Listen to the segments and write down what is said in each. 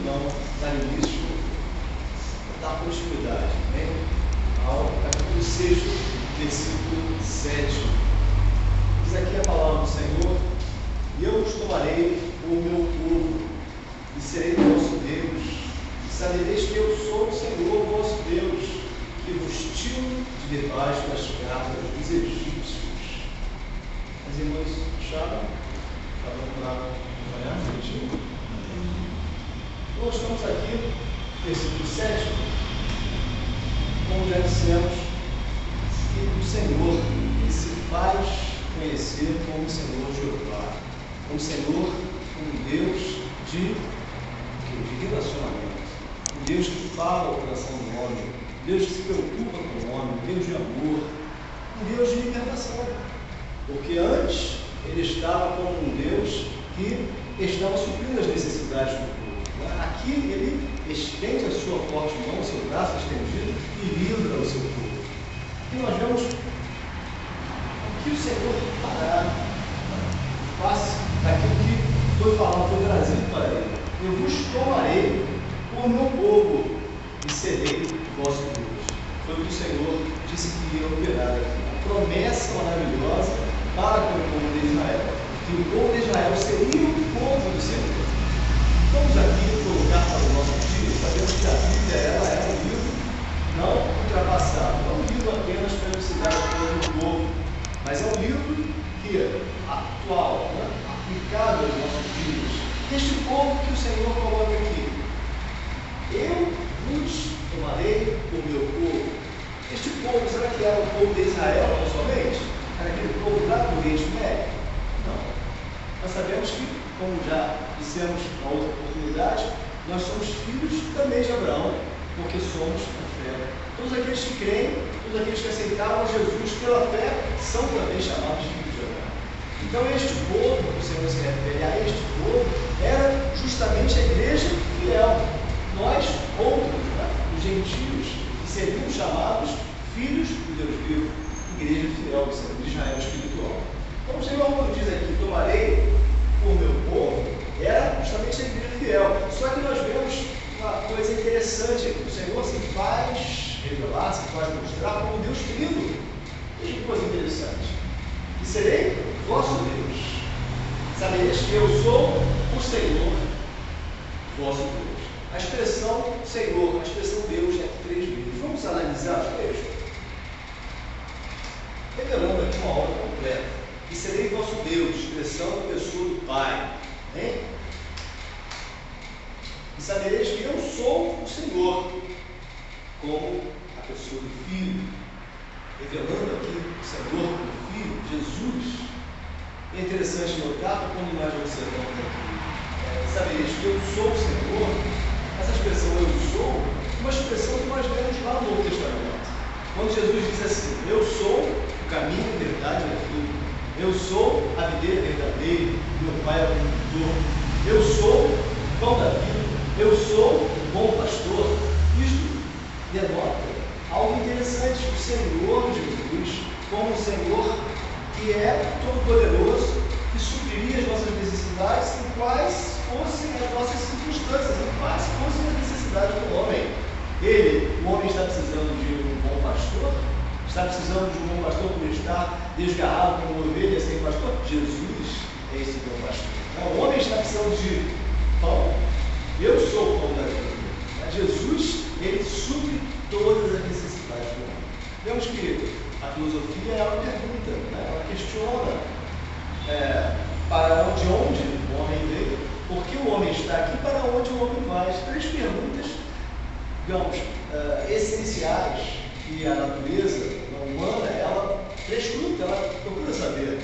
vamos dar início, dar continuidade, né, ao capítulo 6, versículo 7. Diz aqui a palavra do Senhor: e eu vos tomarei o meu povo, e serei vosso Deus, e sabereis que eu sou o Senhor vosso Deus, que vos tiro de debaixo das garras dos egípcios. As irmãs acharam? Estavam lá acompanhando direitinho? Nós estamos aqui, versículo 7, como já dissemos, que o Senhor ele se faz conhecer como o Senhor Jeová, como o Senhor, como Deus de relacionamento, um Deus que fala ao coração do homem, um Deus que se preocupa com o homem, um Deus de amor, um Deus de libertação. Porque antes ele estava como um Deus que estava suprindo as necessidades do povo. Aqui ele estende a sua forte mão, o seu braço estendido e livra o seu povo. E nós vemos o que o Senhor fará, faz daquilo que foi falado, foi trazido para ele. Eu vos tomarei o meu povo e serei vosso Deus. Foi o que o Senhor disse que ia operar aqui. A promessa maravilhosa para com o povo de Israel, que o povo de Israel seria o povo do Senhor. Vamos aqui colocar para o nosso dia, sabemos que a Bíblia ela é um livro não ultrapassado, não é um livro apenas para elucidar a coisa do povo, mas é um livro que é atual, né? Aplicável aos nossos dias. Este povo que o Senhor coloca aqui: eu vos tomarei o meu povo. Este povo, será que era o povo de Israel não somente? Era aquele povo lá do Oriente Médio? Não. Nós sabemos que, como já dissemos na outra oportunidade, nós somos filhos também de Abraão, porque somos a fé. Todos aqueles que creem, todos aqueles que aceitaram Jesus pela fé, são também chamados filhos de Abraão. Então este povo, que o Senhor se refere a este povo, era justamente a igreja fiel. Nós, outros, né, os gentios, que seriam chamados filhos do Deus vivo, igreja fiel, de Israel espiritual. Então o Senhor, quando diz aqui, tomarei o meu povo, era justamente a igreja fiel. Só que nós vemos uma coisa interessante aqui: o Senhor se faz revelar, se faz mostrar como Deus Trino. Veja que coisa interessante: e serei vosso Deus, sabereis que eu sou o Senhor vosso Deus. A expressão Senhor, a expressão Deus é três vezes. Vamos analisar os textos, revelando aqui uma obra completa. E serei vosso Deus, expressão da pessoa do Pai. Hein? E sabereis que eu sou o Senhor, como a pessoa do Filho, revelando aqui o Senhor como Filho, Jesus. É interessante notar que quando nós observamos aqui, sabereis que eu sou o Senhor, essa expressão eu sou, é uma expressão que nós vemos lá no Novo Testamento. Quando Jesus diz assim: eu sou o caminho, a verdade e a vida. Eu sou a videira verdadeira, meu Pai é o agricultor. Eu sou o pão da vida. Eu sou o bom pastor. Isto denota algo interessante: o Senhor Jesus, como o Senhor que é todo-poderoso, que supriria as nossas necessidades, em quais fossem as nossas circunstâncias, em quais fossem as necessidades do homem. O homem está precisando de um bom pastor? Está precisando de um bom pastor por estar desgarrado como uma ovelha sem pastor? Jesus é esse bom pastor. O homem está precisando de pão. Eu sou o pão da vida. Jesus, ele supre todas as necessidades do homem. Vemos que a filosofia ela pergunta, né? Ela questiona para onde o homem veio, por que o homem está aqui, para onde o homem vai. As três perguntas, digamos, essenciais que a natureza humana, ela prescruta, ela procura saber.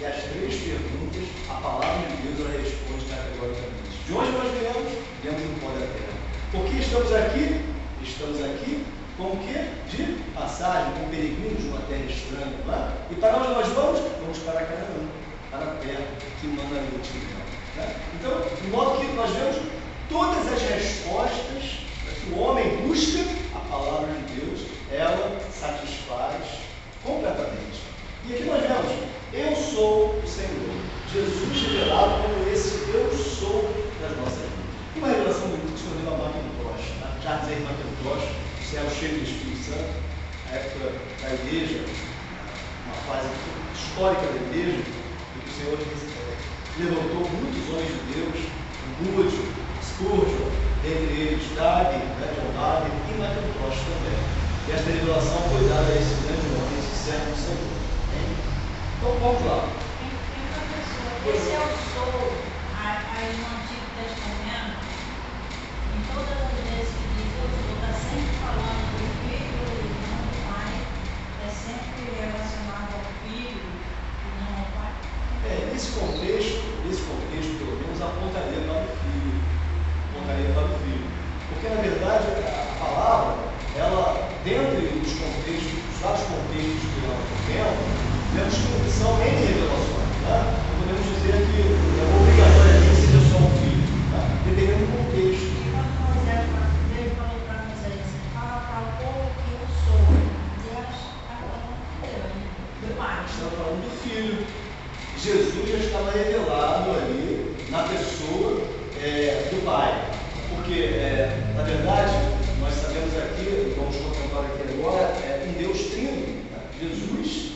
E as três perguntas, a palavra de Deus ela responde categoricamente. De onde nós viemos? Viemos do pó da terra. Por que estamos aqui? Estamos aqui com o quê? De passagem, como peregrinos de uma terra estranha. Né? E para onde nós vamos? Vamos para Canaã, para a terra que manda a leite e mel. Né? Então, de modo que nós vemos todas as respostas que o homem busca, a palavra de Deus, ela satisfaz completamente. E aqui nós vemos: eu sou o Senhor. Jesus revelado como esse eu sou das nossas vidas. Uma revelação muito Carlos Henrique Pentecostes, céu cheio do Espírito Santo, a época da igreja, uma fase histórica da igreja, em que o Senhor levantou muitos homens de Deus, Moody, Spurgeon, dentre eles Darby, John Darby e Pentecostes também. E esta revelação foi dada a esse grande homem, esse servo do Senhor. Então vamos lá. Esse é o sou aí no Antigo Testamento, em todas as vezes que diz eu sou, está sempre falando do filho e não do pai, é sempre relacionado ao filho e não ao pai. Nesse contexto, pelo menos, apontaria para o filho. Porque, na verdade, a palavra, ela, dentre os contextos, os vários contextos que nós temos, vemos que são N revelações. Não podemos dizer que é obrigatoriamente seja só um filho, dependendo do contexto. E quando Deus falou para Moisés, fala para o povo que eu sou, Deus está falando do pai. Está falando do filho. Jesus já estava revelado ali na pessoa do Pai. Porque, na verdade, nós sabemos aqui, vamos contemplar aqui agora, um Deus trino. Jesus,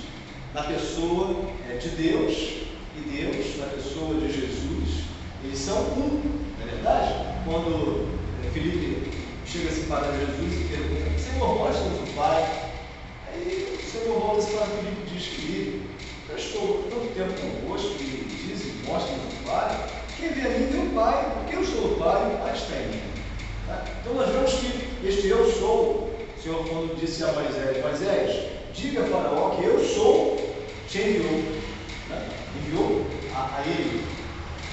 na pessoa de Deus, e Deus, na pessoa de Jesus, eles são um, não é verdade? Quando Filipe chega-se para Jesus e pergunta, Senhor, mostra-nos o Pai. Aí o Senhor volta-se para Filipe e diz, Filipe, eu estou tanto tempo convosco e diz, mostra-nos o Pai. Quem vê a mim vê o Pai, porque eu sou o Pai, o Pai está em mim. Então nós vemos que este eu sou, o Senhor quando disse a Moisés, diga a Faraó que eu sou, te enviou. Enviou a ele.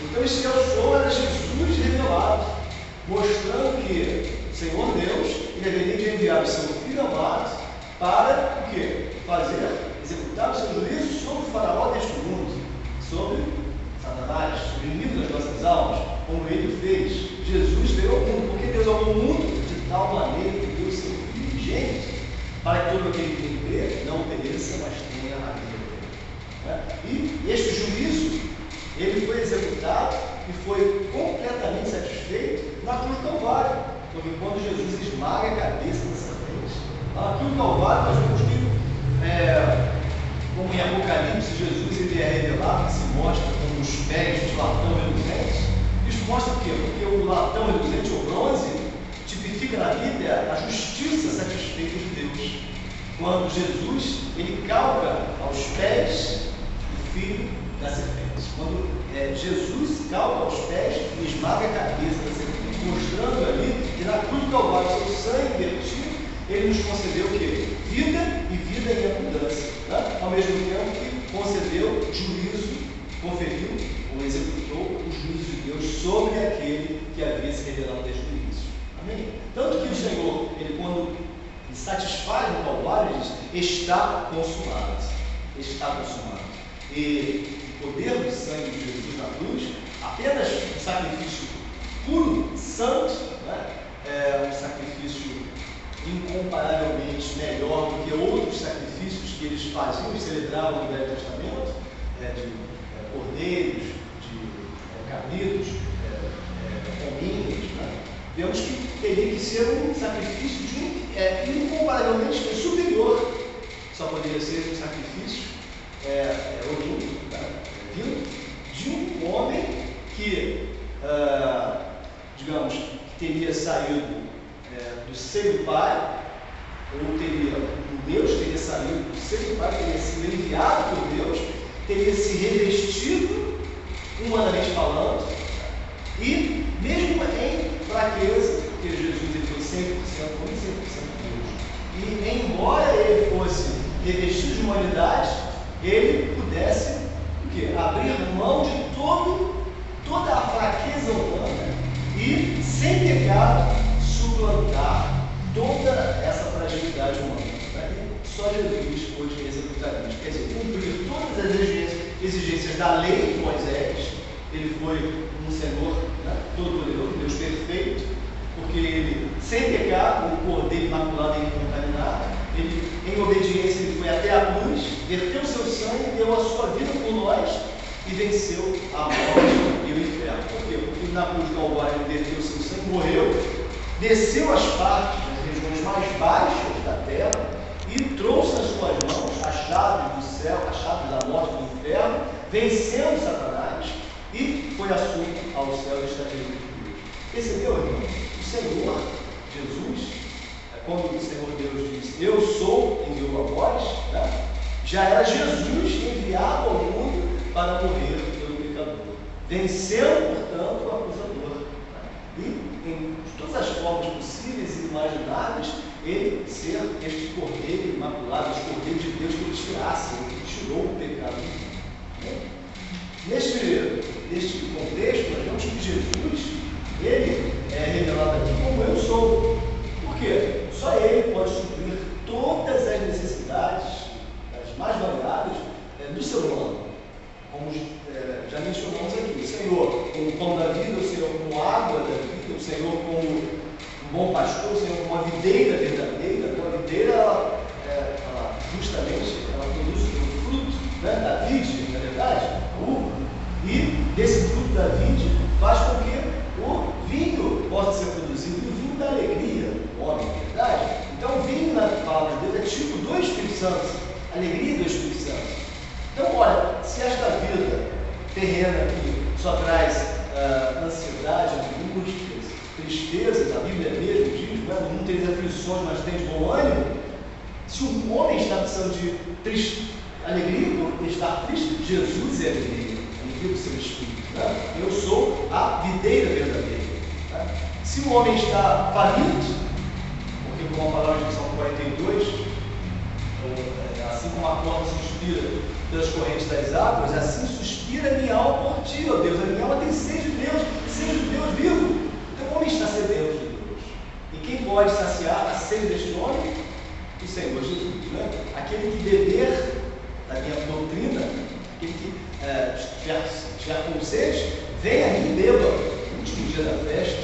Então esse eu sou era Jesus revelado, mostrando que o Senhor Deus ele haveria de enviar o seu Filho amado para o quê? Executar o seu juízo sobre o Faraó deste mundo, sobre Satanás, sobre o inimigo das nossas almas, como ele fez. Jesus veio ao mundo, porque Deus amou o mundo de tal maneira que deu o seu Filho unigênito, para que todo aquele que crê não pereça, mas tenha a vida eterna. E este juízo, ele foi executado e foi completamente satisfeito na cruz do Calvário, porque quando Jesus esmaga a cabeça da serpente, na cruz do Calvário nós vemos que, como em Apocalipse, Jesus ele é revelado, que se mostra com os pés de latão reluzente. Isso mostra o quê? Porque o latão reluzente, o bronze, tipifica na Bíblia a justiça satisfeita de Deus. Quando Jesus ele calca aos pés do filho da serpente. Quando Jesus calca aos pés e esmaga a cabeça da serpente, mostrando ali que na cruz do Calvário, seu sangue vertido, ele nos concedeu o quê? Vida e vida em abundância. Ao mesmo tempo que concedeu juízo, conferiu ou executou o juízo de Deus sobre aquele que havia se revelado desde o início. Amém? Tanto que o Senhor, ele quando satisfaz no Calvário, ele diz, está consumado. Está consumado. E o poder do sangue de Jesus na cruz, apenas um sacrifício puro, santo, um sacrifício incomparavelmente melhor do que outros sacrifícios que eles faziam e celebravam no Velho Testamento, de cordeiros, de cabritos, pombinhos. Vemos que teria que ser um sacrifício incomparavelmente superior. Só poderia ser um sacrifício vindo de um homem que, digamos, teria saído do seio do Pai, ou Deus teria saído do seio do Pai, teria sido enviado por Deus, teria se revestido, humanamente falando, e mesmo em fraqueza, porque Jesus ele foi 100% homem e 100% Deus, e embora ele fosse revestido de humanidade, ele pudesse abrir mão de toda a fraqueza humana e, sem pecado, suplantar toda essa fragilidade humana. Só Jesus pôde executar isso. Quer dizer, cumprir todas as exigências da lei de Moisés. Ele foi um Senhor todo-poderoso, Deus perfeito, porque ele, sem pecado, o cordeiro imaculado e incontaminado, ele, em obediência, ele foi até a cruz, verteu seu sangue, deu a sua vida por nós e venceu a morte e o inferno. Por quê? Porque na cruz do Calvário ele verteu seu sangue, morreu, desceu às partes, das regiões mais baixas da terra, e trouxe nas suas mãos a chave do céu, a chave da morte do inferno, vencendo Satanás, e foi assunto ao céu e está diante de Deus. Percebeu, irmão? O Senhor, Jesus, quando o Senhor Deus diz, eu sou, enviou a voz, né? Já era Jesus enviado ao mundo para morrer pelo pecador, vencendo, portanto, o acusador. E, em todas as formas possíveis e imagináveis, ele ser este cordeiro imaculado, este cordeiro de Deus que tirasse, que tirou o pecado do mundo. Neste contexto, nós vemos que Jesus, ele é revelado aqui como eu sou. Por quê? Só ele pode suprir todas as necessidades, as mais variadas, do ser humano. Como já mencionamos aqui, o Senhor como pão da vida, o Senhor como água da vida, o Senhor como um bom pastor, o Senhor como uma videira verdadeira. Então, a videira, ela justamente, ela produz o fruto, né, da vide, na verdade, a uva, e desse fruto da vide faz com que o vinho possa ser produzido, e o vinho da alegria do homem, na verdade. Então, o vinho, na palavra de Deus, é tipo do Espírito Santo, a alegria do Espírito Santo. Então, olha, se esta vida terrena aqui só traz ansiedade, angústias, tristezas, a Bíblia mesmo diz, né? No mundo tem aflições, mas tem de bom ânimo. Se um homem está precisando de alegria por estar triste, Jesus é a alegria do seu espírito. Né? Eu sou a videira verdadeira. Né? Se o homem está faminto, porque como a palavra de Salmo 42, assim como a porta suspira pelas correntes das águas, assim suspira a minha alma por ti, ó Deus. A minha alma tem sede de Deus, sede de Deus vivo. Então o homem está sedento de Deus. E quem pode saciar a sede deste homem? O Senhor Jesus. Né? Aquele que beber da minha doutrina, aquele que estiver com sede, venha aí e beba. No último dia da festa,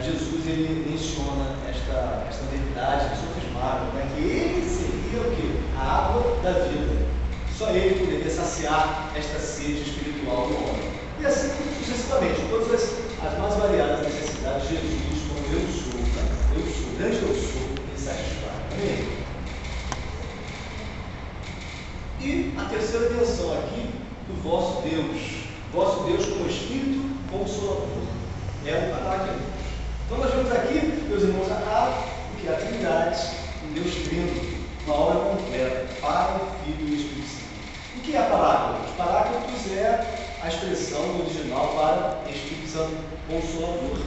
Jesus ele menciona esta verdade, as outras marcas, né? Que ele seria o quê? A água da vida. Só ele poderia saciar esta sede espiritual do homem. E assim sucessivamente, todas as mais variadas necessidades, Jesus, como eu sou, grande eu sou, ele satisfaz. Amém? E a terceira menção aqui do vosso Deus como Espírito Consolador. É um parágrafo. Então nós vemos aqui, meus irmãos, o que é a Trindade, um Deus Trino, uma obra completa, Pai, Filho e Espírito Santo. O que é paráclitos? Paráclitos é a expressão original para Espírito Santo Consolador.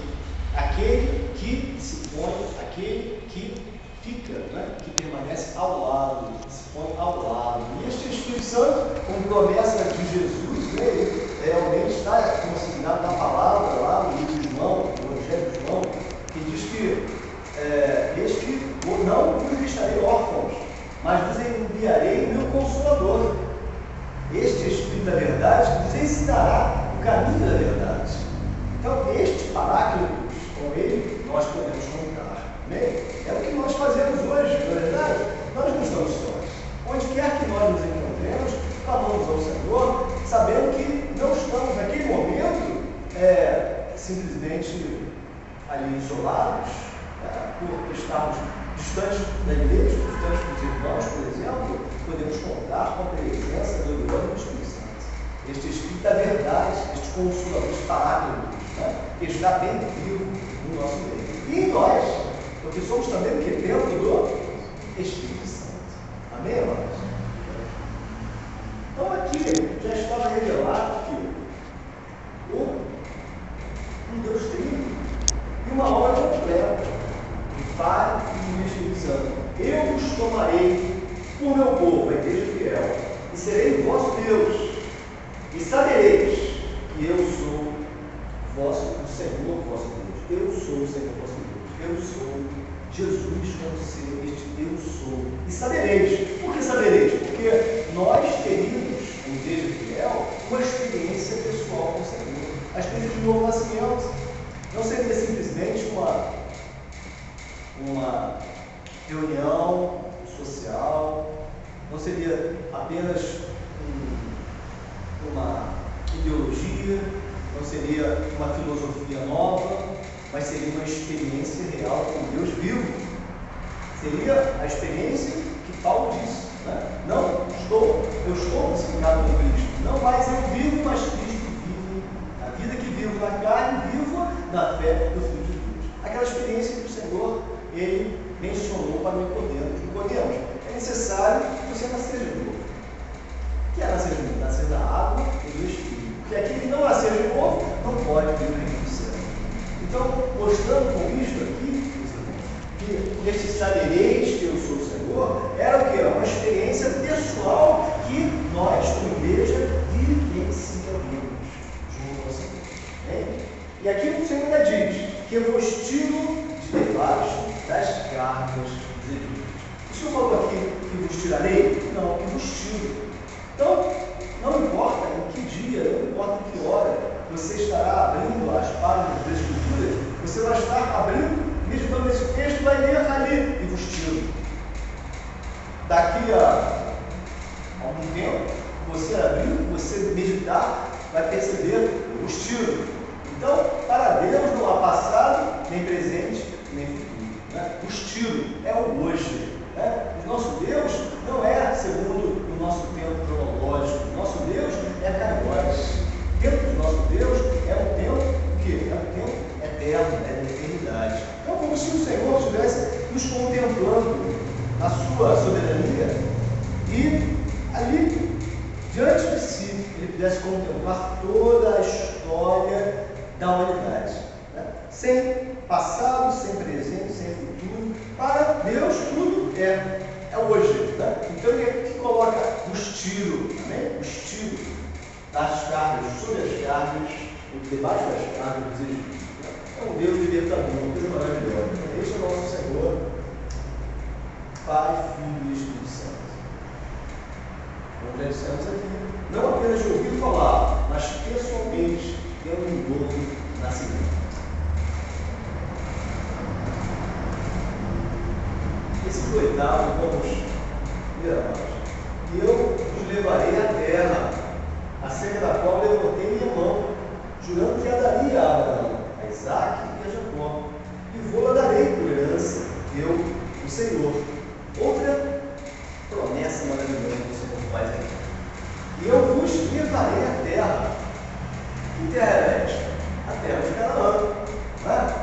Aquele que se põe, aquele que fica, né? Que permanece ao lado, que se põe ao lado. E este Espírito Santo, como promessa de Jesus, né? Ele realmente está consignado na palavra lá no livro de João, no Evangelho de João, que diz que não vos deixarei órfãos, mas vos enviarei o meu Consolador. Este Espírito da verdade vos ensinará o caminho da verdade. Então, este Paráclitos, com ele, nós podemos contar. Amém? É o que nós fazemos hoje, na verdade. Nós não estamos sós. Onde quer que nós nos encontremos, clamamos ao Senhor, sabendo que não estamos, naquele momento, simplesmente ali isolados, por estarmos distantes da igreja, distantes dos irmãos, por exemplo, podemos contar com a presença do glorioso Espírito Santo. Este Espírito da verdade, este Consolador, este Paráclitos, que está bem vivo no nosso meio. E em nós, porque somos também o que? Templo do Espírito Santo. Amém, irmãos? Então aqui já estava revelado que um Deus trino e uma obra completa, o Pai e o Espírito Santo. Eu vos tomarei por meu povo, a igreja fiel, e serei vosso Deus, e sabereis que eu sou o Senhor vosso Deus. Eu sou o Senhor vosso Deus. Eu sou Jesus como ser este eu sou. E sabereis. Por que sabereis? Porque nós teríamos, em igreja fiel, uma experiência pessoal com o Senhor. A experiência de novo nascimento não seria simplesmente uma reunião social, não seria apenas uma ideologia, não seria uma filosofia nova, mas seria uma experiência real com Deus vivo. Seria a experiência que Paulo disse, né? Eu estou crucificado com Cristo. Não mais eu vivo, mas Cristo vive. A vida que vivo na carne, vivo na fé do Filho de Deus. Aquela experiência que o Senhor, Ele mencionou para Nicodemos. É necessário que você nascer de novo. O que é nascer de novo? Nascer da água e do Espírito. Porque aquele que não nascer de novo não pode vir no reino do céu. Então, mostrando com isto aqui, que esse sabereis que eu sou o Senhor, era o que? Era uma experiência pessoal que nós, como igreja, vivenciaremos junto ao Senhor. E aqui o Senhor ainda diz que eu vos tiro de debaixo das cargas dos inimigos. O Senhor falou aqui que vos tirarei? Não, que vos tiro. Então, não importa em que dia, não importa em que hora você estará abrindo as páginas da Escritura, você vai estar abrindo, meditando nesse texto, vai ler ali e vos tiro. Daqui a algum tempo, você abrir, você meditar, vai perceber, eu vos tiro. Então, para Deus não há passado, nem presente, nem futuro. Né? Vos tiro é o hoje. Né? O nosso Deus não é segundo o nosso tempo cronológico. O nosso Deus é kairos. O tempo do nosso Deus é um tempo que é um tempo eterno, é da eternidade. Então, como se o Senhor estivesse nos contemplando na sua soberania e ali, diante de si, ele pudesse contemplar toda a história da humanidade. Né? Sem passado, sem presente, sem futuro. Para Deus, tudo é hoje. Né? Então, ele aqui coloca os tiros, amém? Os tiros das cargas, sobre as cargas, debaixo das cargas dos egípcios. É um Deus libertador, um Deus maravilhoso. Esse é o nosso Senhor, Pai, Filho e Espírito Santo. Como já dissemos aqui, não apenas de ouvir falar, mas pessoalmente, tendo um novo nascimento. Esse oitavo, vamos ler mais. E eu vos levarei à terra, acerca da qual levantei minha mão, jurando que a daria a Abraão, a Isaque e a Jacó, e vou-la darei por herança, eu, o Senhor. Outra promessa maravilhosa que o Senhor faz aqui. E eu vos levarei à terra. Que terra era esta? A terra de Canaã. Né?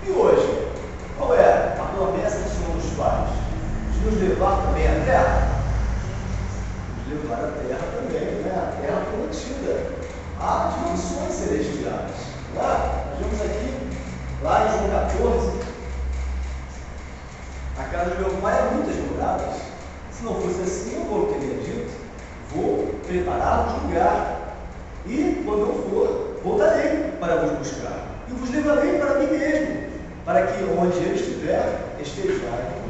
E hoje, qual é a promessa que o Senhor nos faz? De nos levar também à terra? Nos levar à terra também, né? A terra prometida. Há dimensões celestiais. Nós vemos aqui, lá em João 14, a casa de meu pai é muitas moradas. Se não fosse assim, eu vou teria dito, vou preparar um lugar. E quando eu for, voltarei para vos buscar. E vos levarei para mim mesmo, para que onde eu estiver, estejais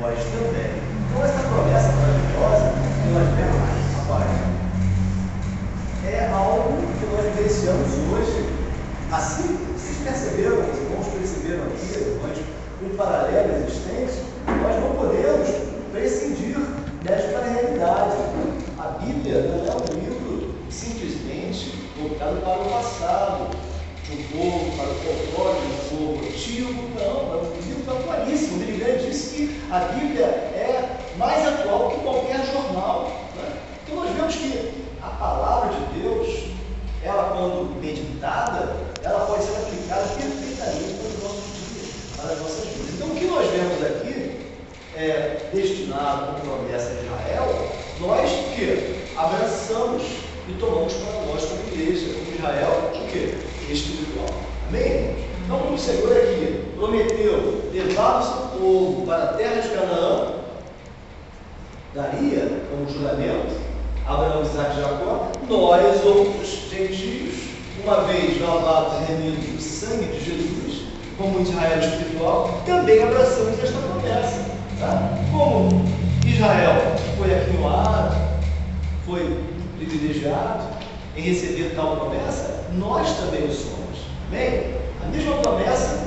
vós também. Então essa promessa maravilhosa que nós vemos, rapaz, é algo que nós vivenciamos hoje. Assim, vocês perceberam, os irmãos perceberam aqui, irmãos, um paralelo existente, nós não podemos prescindir desta realidade. A Bíblia não é um livro simplesmente voltado para o passado, de um povo, para o folclore de um povo antigo, não, é um livro atualíssimo. O Billy Graham disse que a Bíblia é mais atual que qualquer jornal. Né? Então nós vemos que a palavra de Deus, ela quando meditada, ela pode ser aplicada perfeitamente para os nossos dias, para as nossas vidas. Então o que nós vemos aqui é destinado à promessa de Israel, nós que abraçamos e tomamos para nós como igreja, como Israel, o que? Espiritual. Amém? Então, como o Senhor aqui prometeu levar o seu povo para a terra de Canaã, daria como juramento Abraão, Isaque e Jacó, nós, outros gentios, uma vez lavados e remidos do sangue de Jesus, como Israel espiritual, também abraçamos esta promessa. Tá? Como Israel foi aquinhoado, foi privilegiado em receber tal promessa, nós também o somos. Bem, a mesma promessa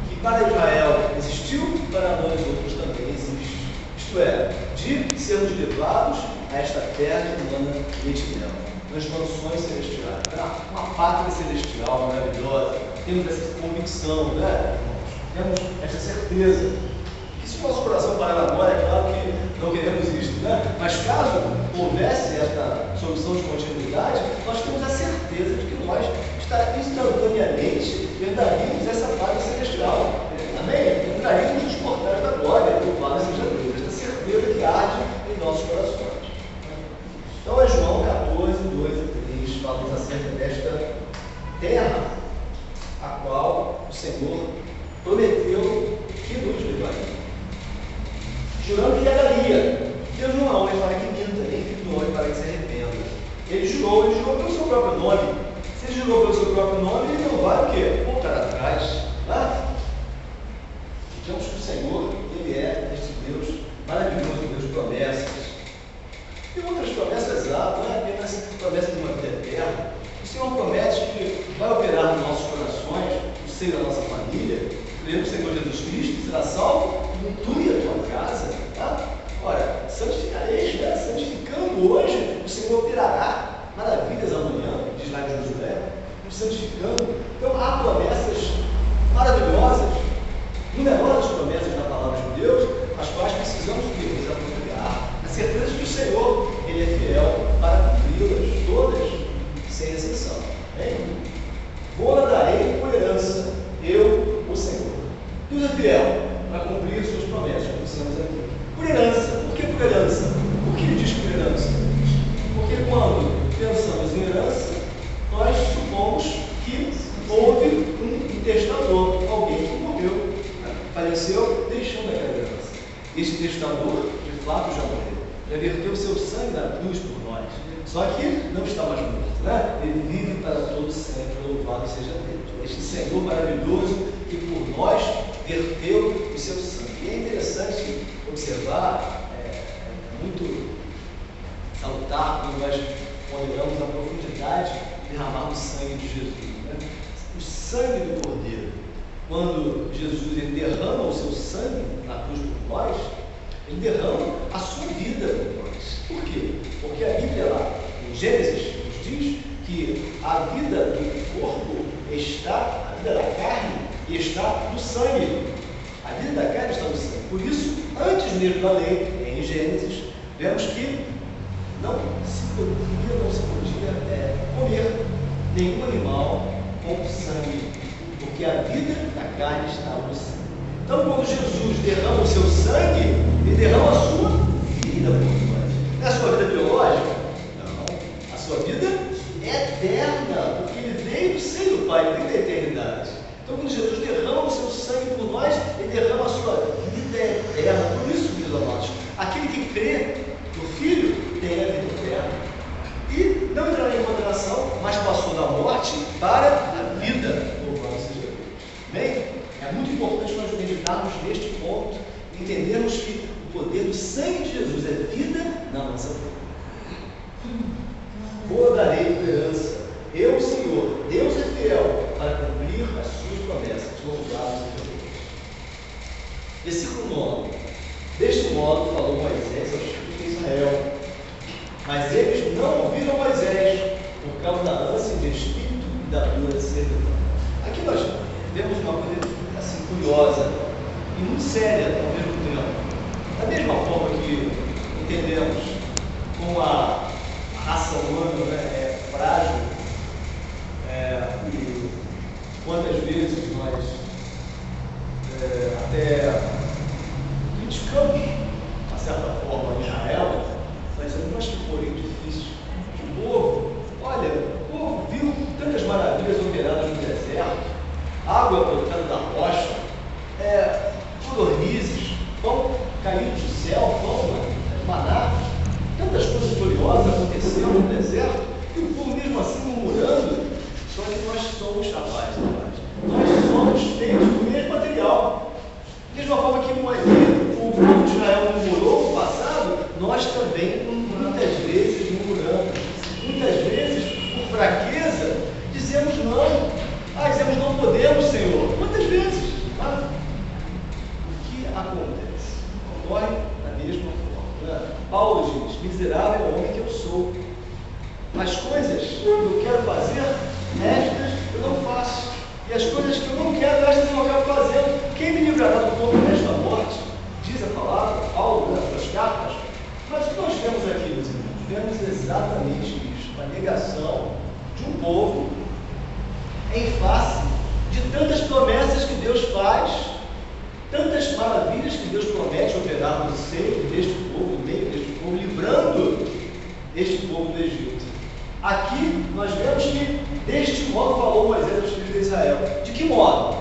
que para Israel existiu, para nós outros também existe. Isto é, de sermos levados a esta terra que manda leite e mel, nas mansões celestiais, uma pátria celestial maravilhosa. Temos essa convicção, né, irmãos? temos esta certeza. Que se o nosso coração parar agora, é claro que não queremos isto, né? Mas caso houvesse esta solução de continuidade, nós temos a certeza de que nós instantaneamente herdaríamos essa pátria celestial. Amém? Entraríamos nos portais da glória, louvado seja Deus. Esta certeza que arde em nossos corações. Então é João 14, 2 e 3, fala acerca desta terra a qual o Senhor prometeu que nos levaria, jurando que a daria. Deus não é homem para que minta, nem filho do homem para que se arrependa. Ele jurou pelo seu próprio nome. Se ele jurou pelo seu próprio nome, ele não vai o quê? Voltar atrás. Né? Digamos que o Senhor, Ele é este Deus maravilhoso, Deus de promessas. Tem outras promessas lá, não é apenas promessa de uma vida eterna. O Senhor promete que vai operar nos nossos corações, no seio da nossa família, crendo no Senhor Jesus Cristo, será salvo, tu e a tua casa. Tá? Ora, santificareis, né? Santificando hoje, o Senhor operará maravilhas amanhã, diz lá em Josué, nos santificando. Então há promessas maravilhosas, numerosas promessas na palavra de Deus, as quais precisamos nos apropriar, na certeza de que o Senhor, Ele é fiel para cumpri-las todas, sem exceção. Vou-la darei por herança, eu, o Senhor. Deus é fiel para cumprir suas promessas, como dissemos aqui. Por herança. Por que por herança? Por que ele diz por herança? Porque quando pensamos em herança, nós supomos que houve um testador, alguém que morreu, faleceu, deixando aquela herança. Esse testador, de fato, já morreu. Já verteu seu sangue na cruz por nós. Só que não está mais morto, né? Ele vive para todo sempre, louvado seja Deus. Este Senhor maravilhoso que por nós verteu o seu sangue. E é interessante observar, é muito salutar quando nós olhamos a profundidade de derramar o sangue de Jesus. Né? O sangue do Cordeiro. Quando Jesus ele derrama o seu sangue na cruz por nós, ele derrama a sua vida por nós. Por quê? Porque a Bíblia lá, em Gênesis, nos diz que a vida do corpo está, a vida da carne está no sangue. A vida da carne está no sangue. Por isso, antes mesmo da lei, em Gênesis, vemos que não se podia comer nenhum animal com sangue, porque a vida da carne estava no sangue. Então, quando Jesus derrama o seu sangue, ele derrama a sua vida por nós. Não é a sua vida biológica? Não. A sua vida é eterna, porque ele veio do seio do Pai, desde a eternidade. Então, quando Jesus derrama o seu sangue por nós, ele derrama a sua vida eterna. Por isso, meus amados, aquele que crê no Filho tem a vida eterna. E não entrará em condenação, mas passou da morte para a vida. Louvado seja Deus. Bem, é muito importante nós meditarmos neste ponto, entendermos que o poder do sangue de Jesus é vida na nossa vida. Vou darei por herança. Eu, Senhor, Deus é fiel para cumprir as suas promessas. Louvado seja Deus. Versículo 9. Deste modo falou Moisés aos filhos de Israel. Mas eles não ouviram Moisés, por causa da ânsia de espírito e da dor de servidão. Aqui nós vemos uma coisa assim curiosa e muito séria ao mesmo tempo. Da mesma forma que entendemos como a raça humana, né, é frágil, e quantas vezes nós até criticamos, de uma certa forma, Israel, mas eu acho que foi difícil. O povo, olha, o povo viu tantas maravilhas operadas no deserto, água brotando da rocha, codornizes, pão caindo do céu, pão, maná, tantas coisas gloriosas aconteceram no deserto, e o povo mesmo assim murmurando. Só que nós somos capazes, nós somos feitos do mesmo material. Da mesma forma que o povo de Israel murmurou no passado, nós também muitas vezes murmuramos. Muitas vezes, por fraqueza, dizemos não. Dizemos não podemos, Senhor. Quantas vezes? O que acontece? Ocorre da mesma forma. Paulo diz: miserável é o homem que eu sou. As coisas que eu quero fazer, estas eu não faço. E as coisas que eu não quero, estas eu não acabo fazendo. Quem tantas maravilhas que Deus promete operar no seio deste povo, no meio deste povo, livrando este povo do Egito. Aqui nós vemos que deste modo falou Moisés aos filhos de Israel. De que modo?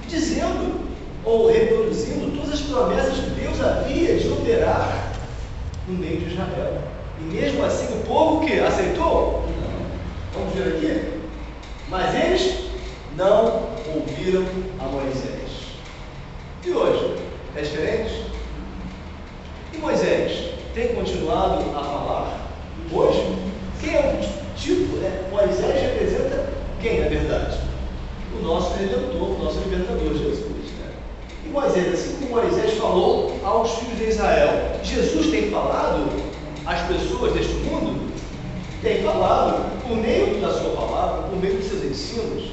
Dizendo ou reproduzindo todas as promessas que Deus havia de operar no meio de Israel. E mesmo assim o povo que aceitou? Não. Vamos ver aqui? Mas eles não ouviram a Moisés. E hoje? É diferente? E Moisés tem continuado a falar? Hoje? Quem é o tipo? Moisés representa quem, na verdade? O nosso Redentor, o nosso Libertador, Jesus. Né? E Moisés, assim como Moisés falou aos filhos de Israel, Jesus tem falado às pessoas deste mundo? Tem falado por meio da sua palavra, por meio dos seus ensinos.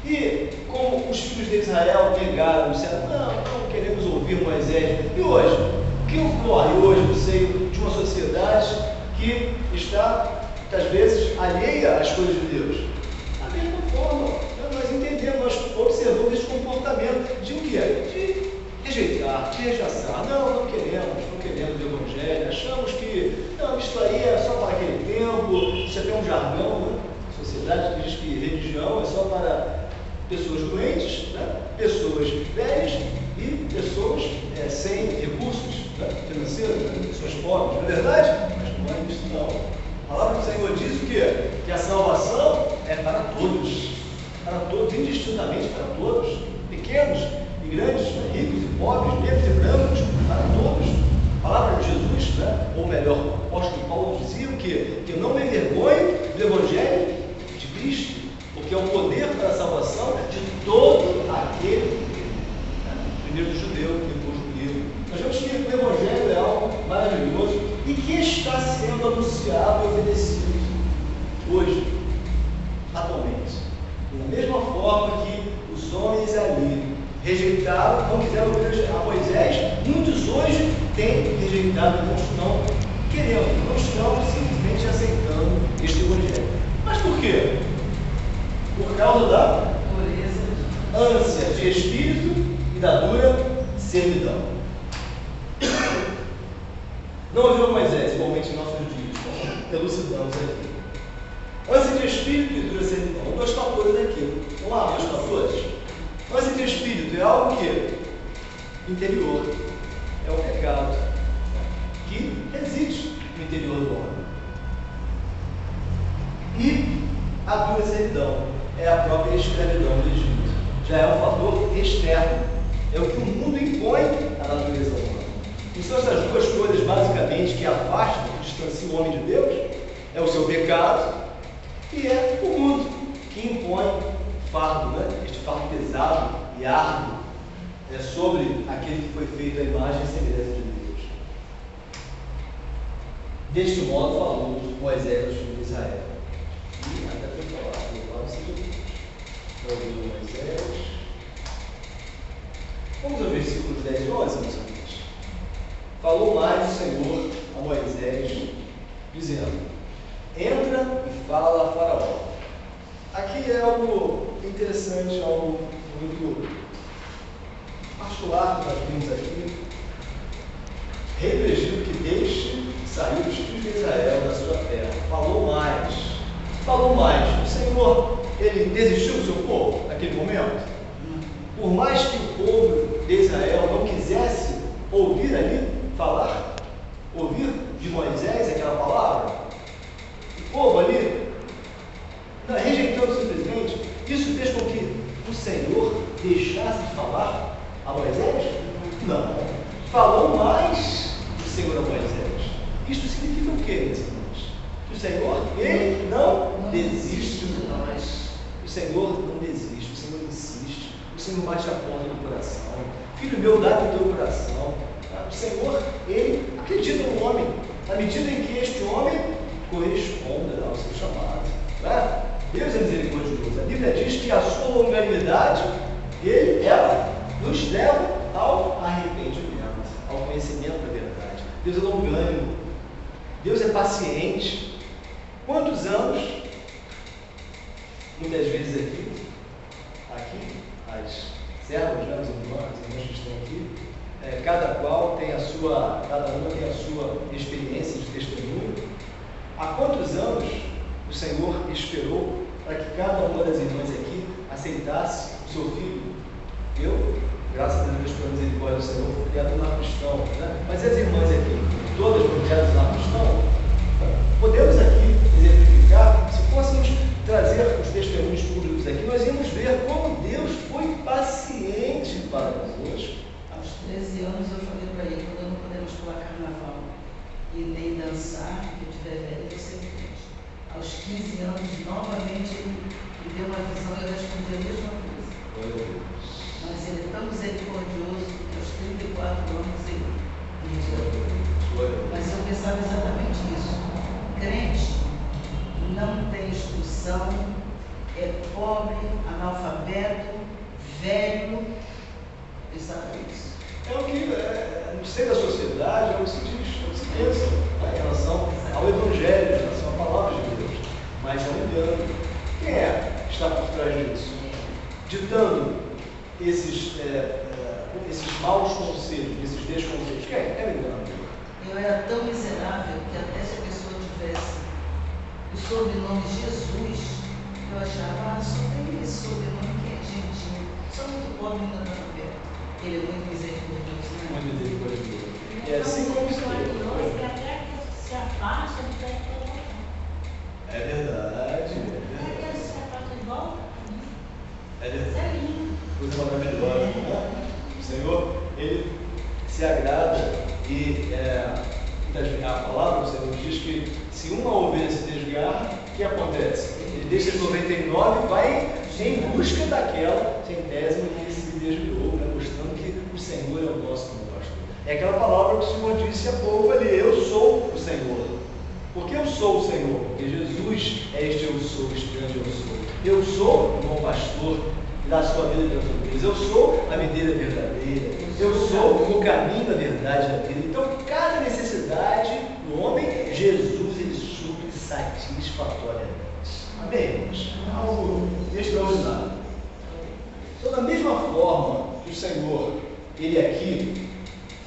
E como os filhos de Israel negaram, disseram, não queremos ouvir Moisés. E hoje? O que ocorre hoje no seio de uma sociedade que está, às vezes, alheia às coisas de Deus? Da mesma forma, nós entendemos, nós observamos esse comportamento de o quê? De rejeitar, de rechaçar. Não queremos o Evangelho, achamos que, isso aí é só para aquele tempo, isso até é um jargão, né? A sociedade diz que religião é só para pessoas doentes, né? Pessoas velhas e pessoas sem recursos, né? Financeiros, né? Pessoas pobres, não é verdade? Mas não é isso não. A palavra do Senhor diz o quê? Que a salvação é para todos, indistintamente para todos, pequenos e grandes, ricos e pobres, negros e brancos, para todos. A palavra de Jesus, né? Ou melhor, o apóstolo Paulo dizia o quê? Que eu não me envergonho do Evangelho de Cristo, porque é o poder para a salvação de todo aquele que crê. Primeiro do judeu, depois do grego. Nós vemos que o Evangelho é algo maravilhoso e que está sendo anunciado e obedecido hoje, atualmente. Da mesma forma que os homens ali rejeitaram, não quiseram ouvir a Moisés, muitos hoje têm rejeitado e não estão querendo, não estão simplesmente aceitando este Evangelho. Mas por quê? Por causa da ânsia de espírito e da dura servidão. Não ouviu Moisés, igualmente em nossos dias, elucidamos aqui. Ânsia de espírito e dura servidão. Dois fatores aqui. Vamos lá, dois fatores. Ânsia de espírito é algo que interior, é o pecado que reside no interior do homem. E a dura servidão é a própria escravidão do Egito. Já é um fator externo, é o que o mundo impõe à natureza humana. E são essas duas coisas, basicamente, que afastam, que distanciam o homem de Deus, é o seu pecado e é o mundo, que impõe fardo, né? Este fardo pesado e árduo sobre aquele que foi feito à imagem e semelhança de Deus. Deste modo falou Moisés aos filhos de Israel. E até foi falado, louvado seja Deus. Não ouviu Moisés. Vamos ao versículos 10 e 11, meus amigos. Falou mais o Senhor a Moisés, dizendo: entra e fala a Faraó. Aqui é algo interessante, algo muito particular que nós vimos aqui. Rei do Egito que deixe sair os filhos de Israel da sua terra. Falou mais. O Senhor, ele desistiu do seu povo naquele momento? Por mais que o povo de Israel não quisesse ouvir ali, falar, ouvir de Moisés aquela palavra, o povo ali, rejeitando simplesmente, isso fez com que o Senhor deixasse de falar a Moisés? Não. Falou mais o Senhor a Moisés. Isto significa o quê, meus irmãos? Que o Senhor, ele não desiste de nós. O Senhor não desiste, o Senhor insiste. O Senhor bate a porta do coração. Filho meu, dá o teu coração. O Senhor, ele acredita no homem, na medida em que este homem corresponda ao seu chamado. Né? Deus é misericordioso. A Bíblia diz que a sua longanimidade, ela nos leva ao arrependimento, ao conhecimento da verdade. Deus é longânimo. Deus é paciente. Quantos anos, muitas vezes aqui, às servos, né, os irmãos que estão aqui, cada uma tem a sua experiência de testemunho. Há quantos anos o Senhor esperou para que cada uma das irmãs aqui aceitasse o seu filho? Eu, graças a Deus pela misericórdia do Senhor, fui criado no lar cristão, né? Mas as irmãs aqui, todas foram criadas no lar cristão? Podemos aqui exemplificar, se fôssemos trazer os testemunhos públicos aqui, nós íamos ver como Deus foi paciente para conosco. Aos 13 anos eu falei para ele, quando não podemos pular carnaval e nem dançar, que eu tiver velha, eu sei que aos 15 anos, novamente, ele me deu uma visão e eu respondi a mesma coisa. Mas ele é tão misericordioso que aos 34 anos ele me resolveu. Mas eu pensava exatamente isso. Crente não tem instrução, é pobre, analfabeto, velho. Pensava isso. É o que, no seio da sociedade, é o que se diz, é o que se pensa, né, em relação ao Evangelho, em relação à palavra de Deus. Mas é um engano. Quem que está por trás disso? Ditando esses maus conselhos, esses desconselhos. Quem é? É o engano. Eu era tão miserável que até se a pessoa tivesse o sobrenome Jesus, eu achava, só tem esse sobrenome que é gentil, só muito pobre ainda não é perto. Ele é muito misericordioso, né? Muito misericordioso. É assim como isso que até que se afasta do pé de Deus. É verdade. É que ele se afasta de volta. É verdade. Isso é lindo. Coisa maravilhosa, né? O Senhor, Ele se agrada e a palavra do Senhor diz que se uma ovelha se desgarra, o que acontece? Ele deixa as 99 e vai em busca daquela centésima que se desviou, né? Mostrando que o Senhor é o nosso pastor. É aquela palavra que o Senhor disse há pouco ali: eu sou o Senhor. Por que eu sou o Senhor? Porque Jesus é este eu sou, este grande eu sou. Eu sou o bom pastor da sua vida pelas ovelhas. Eu sou a videira verdadeira. Eu sou o caminho da verdade da vida. Então, cada necessidade do homem, Jesus ele supre satisfatoriamente. Amém, irmãos? Algo extraordinário. Então, da mesma forma que o Senhor, ele aqui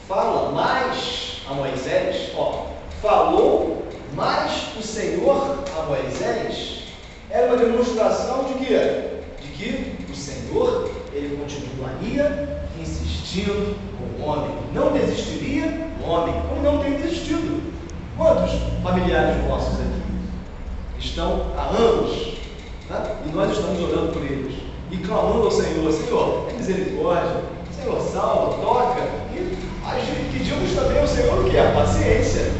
fala mais a Moisés, falou mais o Senhor a Moisés, era uma demonstração de quê? De que o Senhor, ele continuaria insistindo com o homem, não desistiria do homem, como não tem desistido. Quantos familiares nossos aqui estão há anos, né? E nós estamos orando por eles e clamando ao Senhor: Senhor, é misericórdia, Senhor, salva, toca, e pedimos também ao Senhor o que? A paciência.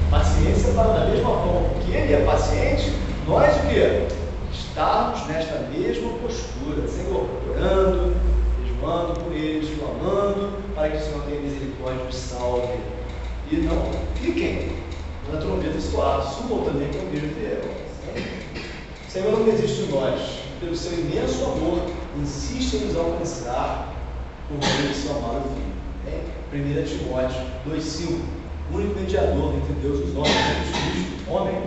Paciência para, da mesma forma que Ele é paciente, nós o quê? Estarmos nesta mesma postura, Senhor, orando, jejuando por eles, clamando, para que o Senhor tenha misericórdia e os salve. E não fiquem na trombeta soar, subam também com o mesmo fiel. O Senhor não desiste de nós, pelo seu imenso amor, insiste em nos alcançar por meio do seu amado Filho. 1 Timóteo 2,5, o único mediador entre Deus e os homens, Jesus Cristo, homem.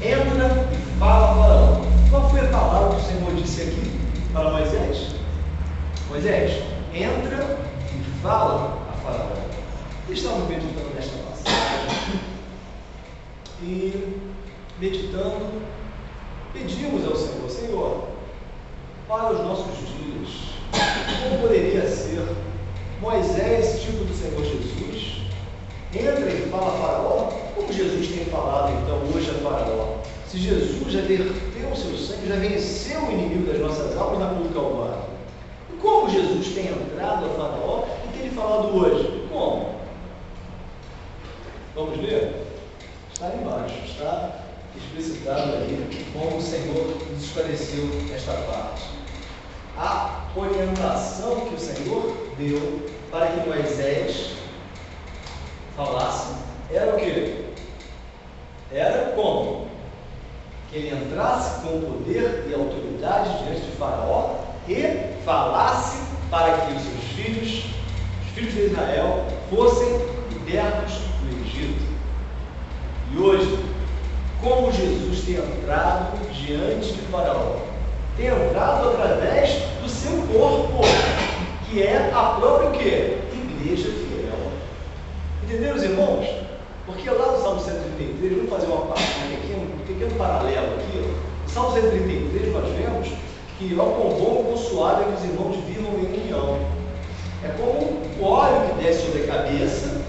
Entra e fala a Faraó. Qual foi a palavra que o Senhor disse aqui para Moisés? Moisés, entra e fala a Faraó. Estamos meditando nesta passagem e meditando, pedimos ao Senhor: Senhor, para os nossos dias, como poderia ser Moisés, tipo do Senhor Jesus, entra e fala a Faraó, como Jesus tem falado então hoje a Faraó? Se Jesus já verteu o seu sangue, já venceu o inimigo das nossas almas na cruz do Calvário, e como Jesus tem entrado a Faraó e tem ele falado hoje? Como? Vamos ler? Está aí embaixo, está explicitado aí como o Senhor nos esclareceu esta parte. A orientação que o Senhor deu para que Moisés falasse era o quê? Era como? Que ele entrasse com poder e autoridade diante de Faraó e falasse para que os seus filhos, os filhos de Israel, fossem libertos do Egito. E hoje, como Jesus tem entrado diante de Faraó tem entrado através do seu corpo, que é a própria o quê? Igreja fiel. Entenderam, os irmãos? Porque lá no Salmo 133, vamos fazer um pequeno paralelo aqui. No Salmo 133 nós vemos que ao quão bom e suave é que os irmãos vivam em união. É como o óleo que desce sobre a cabeça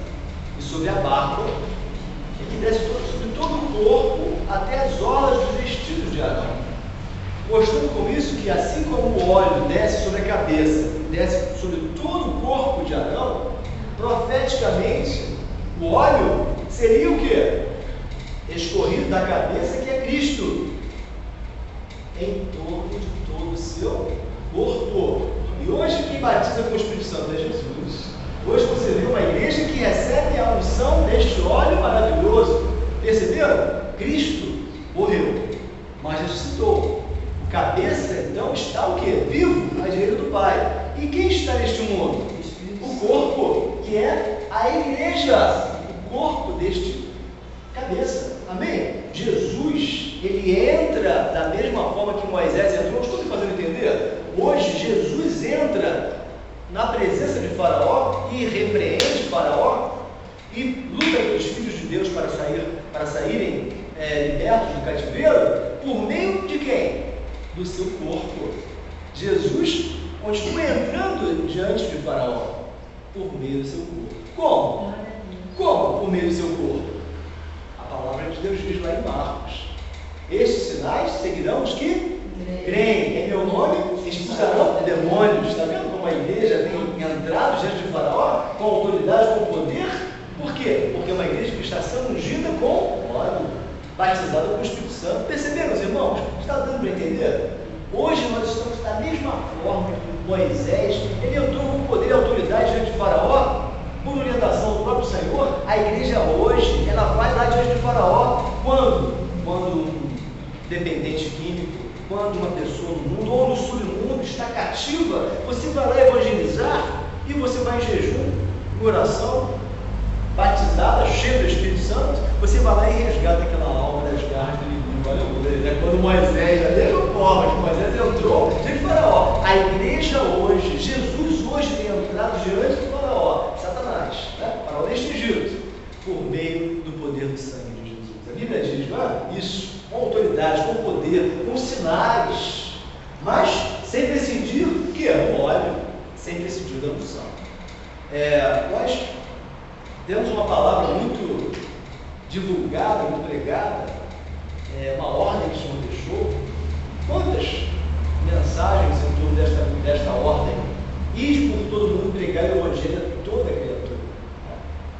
e sobre a barba, e que desce sobre todo o corpo, até as orlas dos vestidos de Arão. Mostrando com isso que assim como o óleo desce sobre a cabeça, desce sobre todo o corpo de Arão, profeticamente, o óleo seria o quê? Escorrido da cabeça, que é Cristo, em torno de todo o seu corpo. E hoje quem batiza com o Espírito Santo é Jesus. Hoje você vê uma igreja que recebe a unção deste óleo maravilhoso. Perceberam? Cristo morreu, mas ressuscitou. O cabeça, então, está o quê? Vivo, à direita do Pai. E quem está neste mundo? O corpo, que é a igreja. O corpo deste cabeça. Amém? Jesus, ele entra da mesma forma que Moisés entrou. Estou me fazendo entender? Hoje, Jesus entra na presença de Faraó e repreende Faraó e luta com os filhos de Deus para saírem libertos do cativeiro por meio de quem? Do seu corpo. Jesus continua entrando diante de Faraó por meio do seu corpo. Como? Como por meio do seu corpo? A palavra de Deus diz lá em Marcos: estes sinais seguirão os que creem em meu nome, expulsarão demônios. Está vendo como a igreja tem entrado diante de Faraó com autoridade, com poder? Por quê? Porque é uma igreja que está sendo ungida com óleo, batizada com o Espírito Santo. Perceberam, os irmãos? Está dando para entender? Hoje nós estamos da mesma forma que Moisés, ele entrou com poder e autoridade diante de Faraó, por orientação do próprio Senhor. A igreja hoje, ela vai lá diante de Faraó, quando um dependente químico, quando uma pessoa no mundo ou no submundo está cativa, você vai lá evangelizar e você vai em jejum, em oração, batizada, cheia do Espírito Santo, você vai lá e resgata aquela alma das garras do inimigo. Olha, quando Moisés, da mesma forma que Moisés entrou diante de Faraó, a igreja hoje, Jesus hoje tem entrado diante de Faraó, Satanás, né? Faraó deste Egito, por meio do poder do sangue de Jesus. A Bíblia diz, não é? Isso, com autoridade, com poder, com sinais, mas sem prescindir o que? O óleo, sem prescindir da unção. Nós temos uma palavra muito divulgada, muito pregada, uma ordem que o Senhor deixou. Quantas mensagens em torno desta ordem? Ide por todo mundo pregar o Evangelho a toda criatura,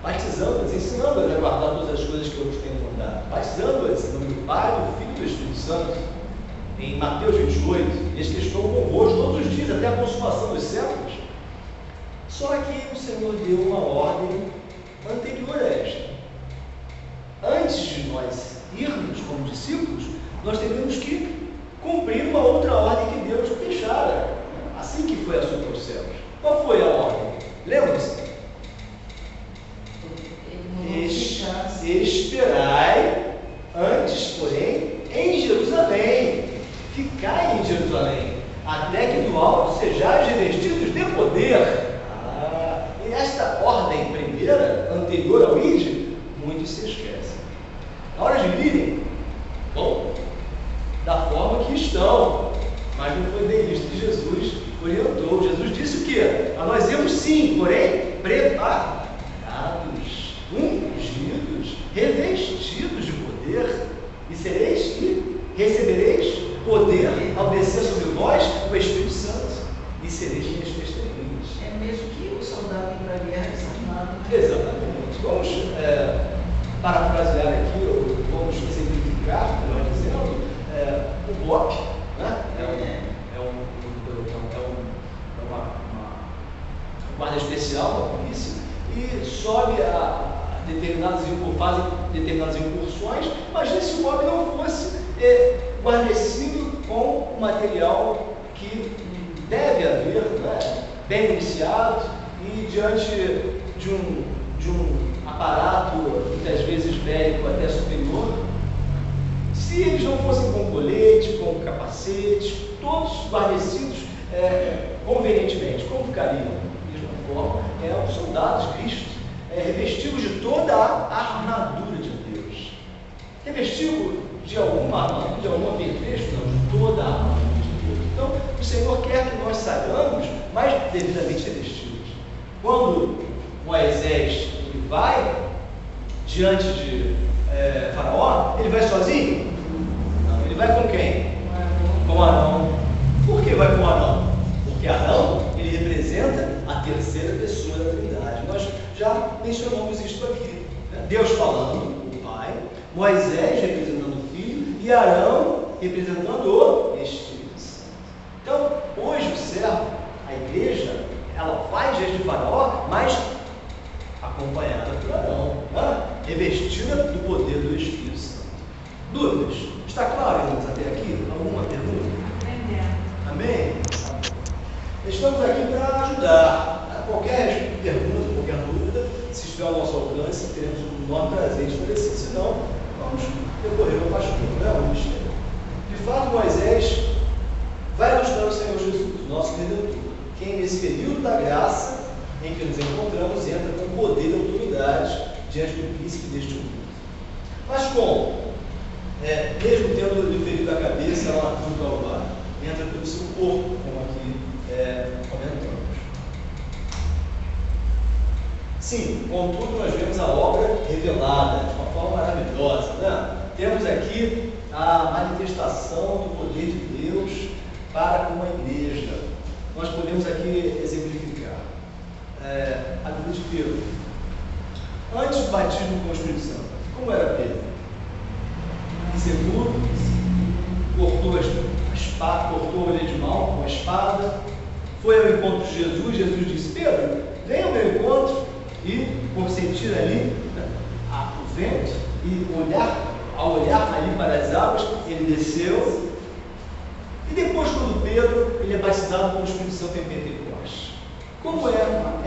batizando-as, ensinando-as a guardar todas as coisas que eu vos tenho mandado, batizando-as em nome do Pai, do Filho e do Espírito Santo. Em Mateus 28, eles que estão convosco todos os dias, até a consumação dos séculos. Só que o Senhor deu uma ordem anterior a esta. Antes de nós irmos como discípulos, nós teríamos que cumprir uma outra ordem que Deus deixara, assim que foi assunto aos céus. Qual foi a ordem? Lembra-se? Esperai antes, porém, em Jerusalém. Ficai em Jerusalém, até que do alto sejais revestidos de poder. E esta ordem primeira, anterior ao ide, muitos se esquecem. Na hora de virem, bom, da forma que estão, mas não foi bem visto que Jesus orientou. Jesus disse o quê? A nós irmos sim, porém, preparados, ungidos, revestidos de poder, e recebereis poder ao descer sobre vós o Espírito Santo, e sereis minhas testemunhas. É mesmo que o soldado para guerra desarmado. Exatamente. Vamos parafrasear aqui, ou vamos simplificar, melhor dizendo, o BOP, né? uma guarda especial da polícia, e sobe fazem determinadas incursões. Imagina se o BOP não fosse guarnecido com o material que deve haver, né? Bem iniciado e diante de um aparato, muitas vezes bélico até superior. Se eles não fossem com colete, com capacete, todos guarnecidos convenientemente. Como ficariam? Da mesma forma, os soldados de Cristo, revestidos de toda a armadura de Deus. Revestido de alguma armadura, de algum apetrecho, não, de toda a armadura de Deus. Então, o Senhor quer que nós saiamos, mas devidamente revestidos. Quando Moisés ele vai diante de Faraó, ele vai sozinho? Não, ele vai com quem? Com Arão. Por que vai com Arão? Porque Arão, ele representa a terceira pessoa da Trindade. Nós já mencionamos isso aqui, né? Deus falando, o Pai, Moisés representando o Filho e Arão representando o Espírito Santo. Então, hoje o servo, a igreja, ela vai diante de Faraó, mas acompanhada por Arão, né? Revestida do poder do Espírito Santo. Dúvidas? Está claro, irmãos, até aqui? Alguma pergunta? Amém? Estamos aqui para ajudar. Qualquer pergunta, qualquer dúvida, se estiver ao nosso alcance, teremos um enorme prazer de esclarecer. Se não, vamos recorrer ao pastor, né? Ao ministério. De fato, Moisés vai ilustrar o Senhor Jesus, nosso Redentor, quem nesse período da graça em que nos encontramos entra com poder e autoridade diante do príncipe deste mundo. Mas como? Mesmo tendo ferido a cabeça lá na cruz do Calvário, entra pelo seu corpo, como aqui comentamos. Sim, contudo, nós vemos a obra revelada de uma forma maravilhosa, né? Temos aqui a manifestação do poder de Deus para com a igreja. Nós podemos aqui exemplificar a vida de Pedro. Antes do batismo com o Espírito Santo, como era Pedro? Inseguro, cortou a espada, cortou a orelha de mal com a espada, foi ao encontro de Jesus. Jesus disse: Pedro, venha ao meu encontro. E por sentir ali o vento e ao olhar ali para as águas, ele desceu. E depois, quando Pedro ele é batizado com o Espírito Santo em Pentecostes, como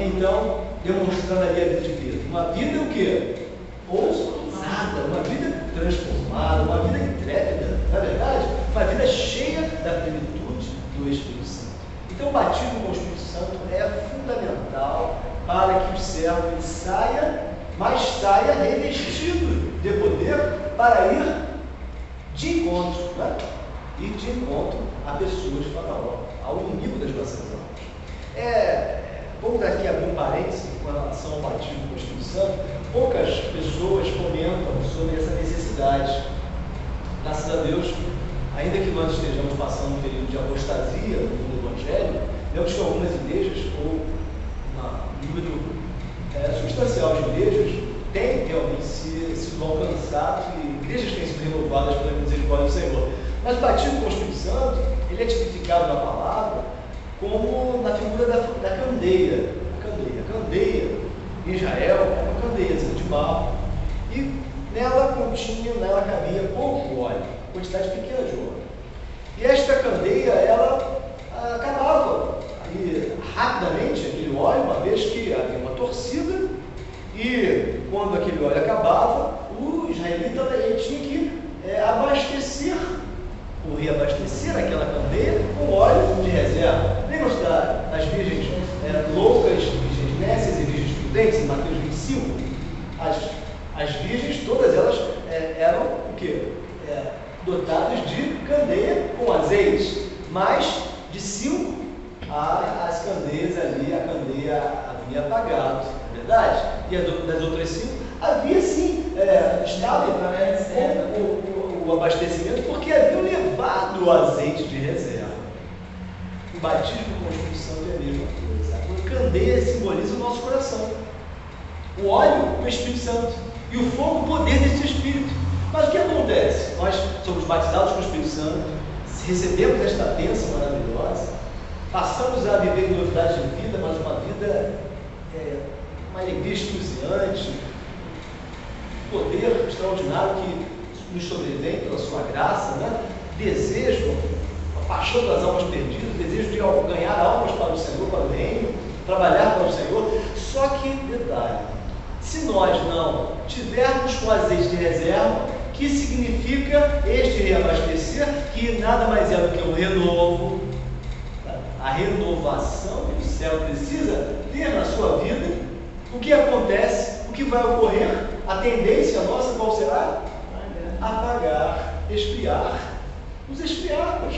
então demonstrando ali a vida de Pedro? Uma vida o quê? Ousada, uma vida transformada, uma vida intrépida, na verdade, uma vida cheia da plenitude do Espírito Santo. Então, o batismo com o Espírito Santo é fundamental para que o servo ele saia, mas saia revestido de poder para ir de encontro, né? Ir de encontro a pessoas de Faraó, ao inimigo das nossas almas. Vamos dar aqui abrir um parênteses com relação ao batismo com o Espírito Santo. Poucas pessoas comentam sobre essa necessidade. Graças a Deus, ainda que nós estejamos passando um período de apostasia no Evangelho, vemos que algumas igrejas, ou um número substancial de igrejas, tem realmente sido alcançados e igrejas têm sido renovadas pela misericórdia do Senhor. Mas o batismo com o Espírito Santo, ele é tipificado na palavra como na figura da candeia. A candeia em Israel era uma candeia de barro e nela cabia pouco óleo, quantidade pequena de óleo. E esta candeia, ela acabava rapidamente aquele óleo, uma vez que havia uma torcida, e quando aquele óleo acabava, o israelita ele tinha que abastecer, ou reabastecer aquela candeia com óleo de reserva. Lembra-se das virgens loucas, virgens nécias e virgens prudentes, em Mateus 25? As virgens, todas elas eram o quê? Dotadas de candeia com azeite, mas de 5 as candeias ali, a candeia havia apagado, é verdade? E das outras 5 havia sim, estava o abastecimento, porque haviam levado o azeite de reserva. O batismo com o Espírito Santo é a mesma coisa. A candeia simboliza o nosso coração, o óleo, o Espírito Santo, e o fogo, o poder desse Espírito. Mas o que acontece? Nós somos batizados com o Espírito Santo, recebemos esta bênção maravilhosa, passamos a viver em novidade de vida, mas uma vida, uma alegria excruciante, poder extraordinário que nos sobrevém pela sua graça, né? Desejo, a paixão das almas perdidas, desejo de ganhar almas para o Senhor, para o reino, trabalhar para o Senhor. Só que, detalhe, se nós não tivermos com azeite de reserva, que significa este reabastecer, que nada mais é do que um renovo, a renovação que o céu precisa ter na sua vida. O que acontece, o que vai ocorrer, a tendência nossa qual será? Apagar, esfriar, nos esfriarmos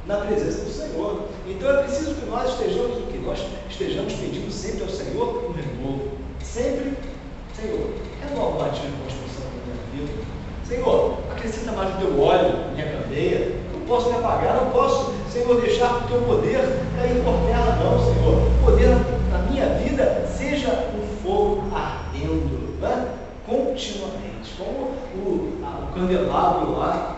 na presença do Senhor. Então é preciso que nós estejamos o que? Nós estejamos pedindo sempre ao Senhor um renovo. Sempre, Senhor, renova o batismo de construção da minha vida. Senhor, acrescenta mais o teu óleo na minha candeia. Não posso me apagar, não posso, Senhor, deixar o teu poder cair por terra, não, Senhor. O poder na minha vida seja um fogo ardendo, né? Continuamente, como o candelabro lá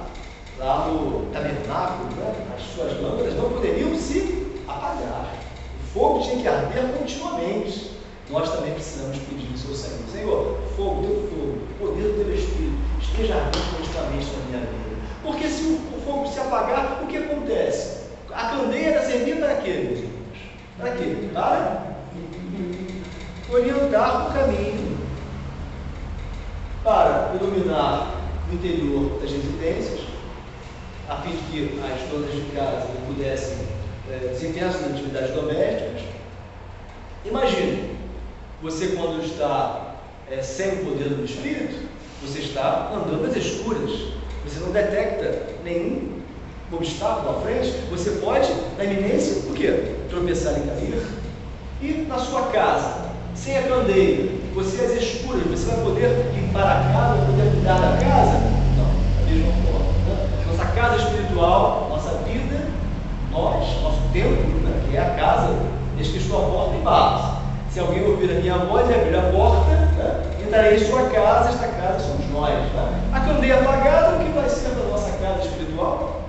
no tabernáculo, né? As suas lâmpadas não poderiam se apagar. O fogo tinha que arder continuamente. Nós também precisamos pedir ao seu Senhor: Senhor, fogo, teu fogo, o poder do teu Espírito esteja ardendo continuamente na minha vida. Porque se o fogo se apagar, o que acontece? A candeia era servir para quê, meus irmãos? Para quê? Para orientar o caminho, para iluminar o interior das residências, a fim de que as donas de casa pudessem desempenhar suas atividades domésticas. Imagine, você quando está sem o poder do Espírito, você está andando às escuras, você não detecta nenhum obstáculo à frente, você pode, na iminência, o quê? Tropeçar e cair. E na sua casa, sem a candeia, você às escuras, você vai poder ir para a casa, vai poder cuidar da casa? Não, da mesma forma. Né? Nossa casa espiritual, nossa vida, nosso templo, né, que é a casa, desde que estou à porta e bato. Se alguém ouvir a minha voz e abrir a porta, né, entrarei em sua casa, esta casa somos nós. Né? A candeia apagada, o que vai ser da nossa casa espiritual?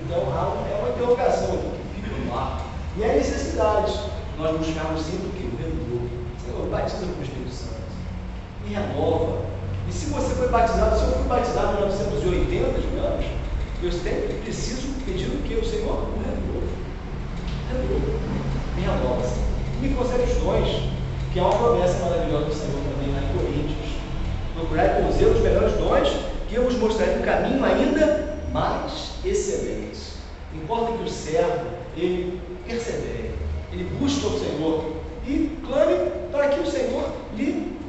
Então, é uma interrogação aqui que fica no ar. E é necessidade nós buscarmos sempre o que? O renovo. Senhor, batiza com o Espírito Santo. Me renova. E se você foi batizado, se eu fui batizado em 1980, digamos, eu sempre preciso pedir o que? O Senhor? O renovo. Renovo. Me renova, Senhor. Me concede os dons, que é uma promessa maravilhosa do Senhor também lá em Coríntios. Procurai com zelo os melhores dons, que eu vos mostrarei um caminho ainda mais excelente. Importa que o servo, ele persevere, ele busque o Senhor e clame para que o Senhor lhe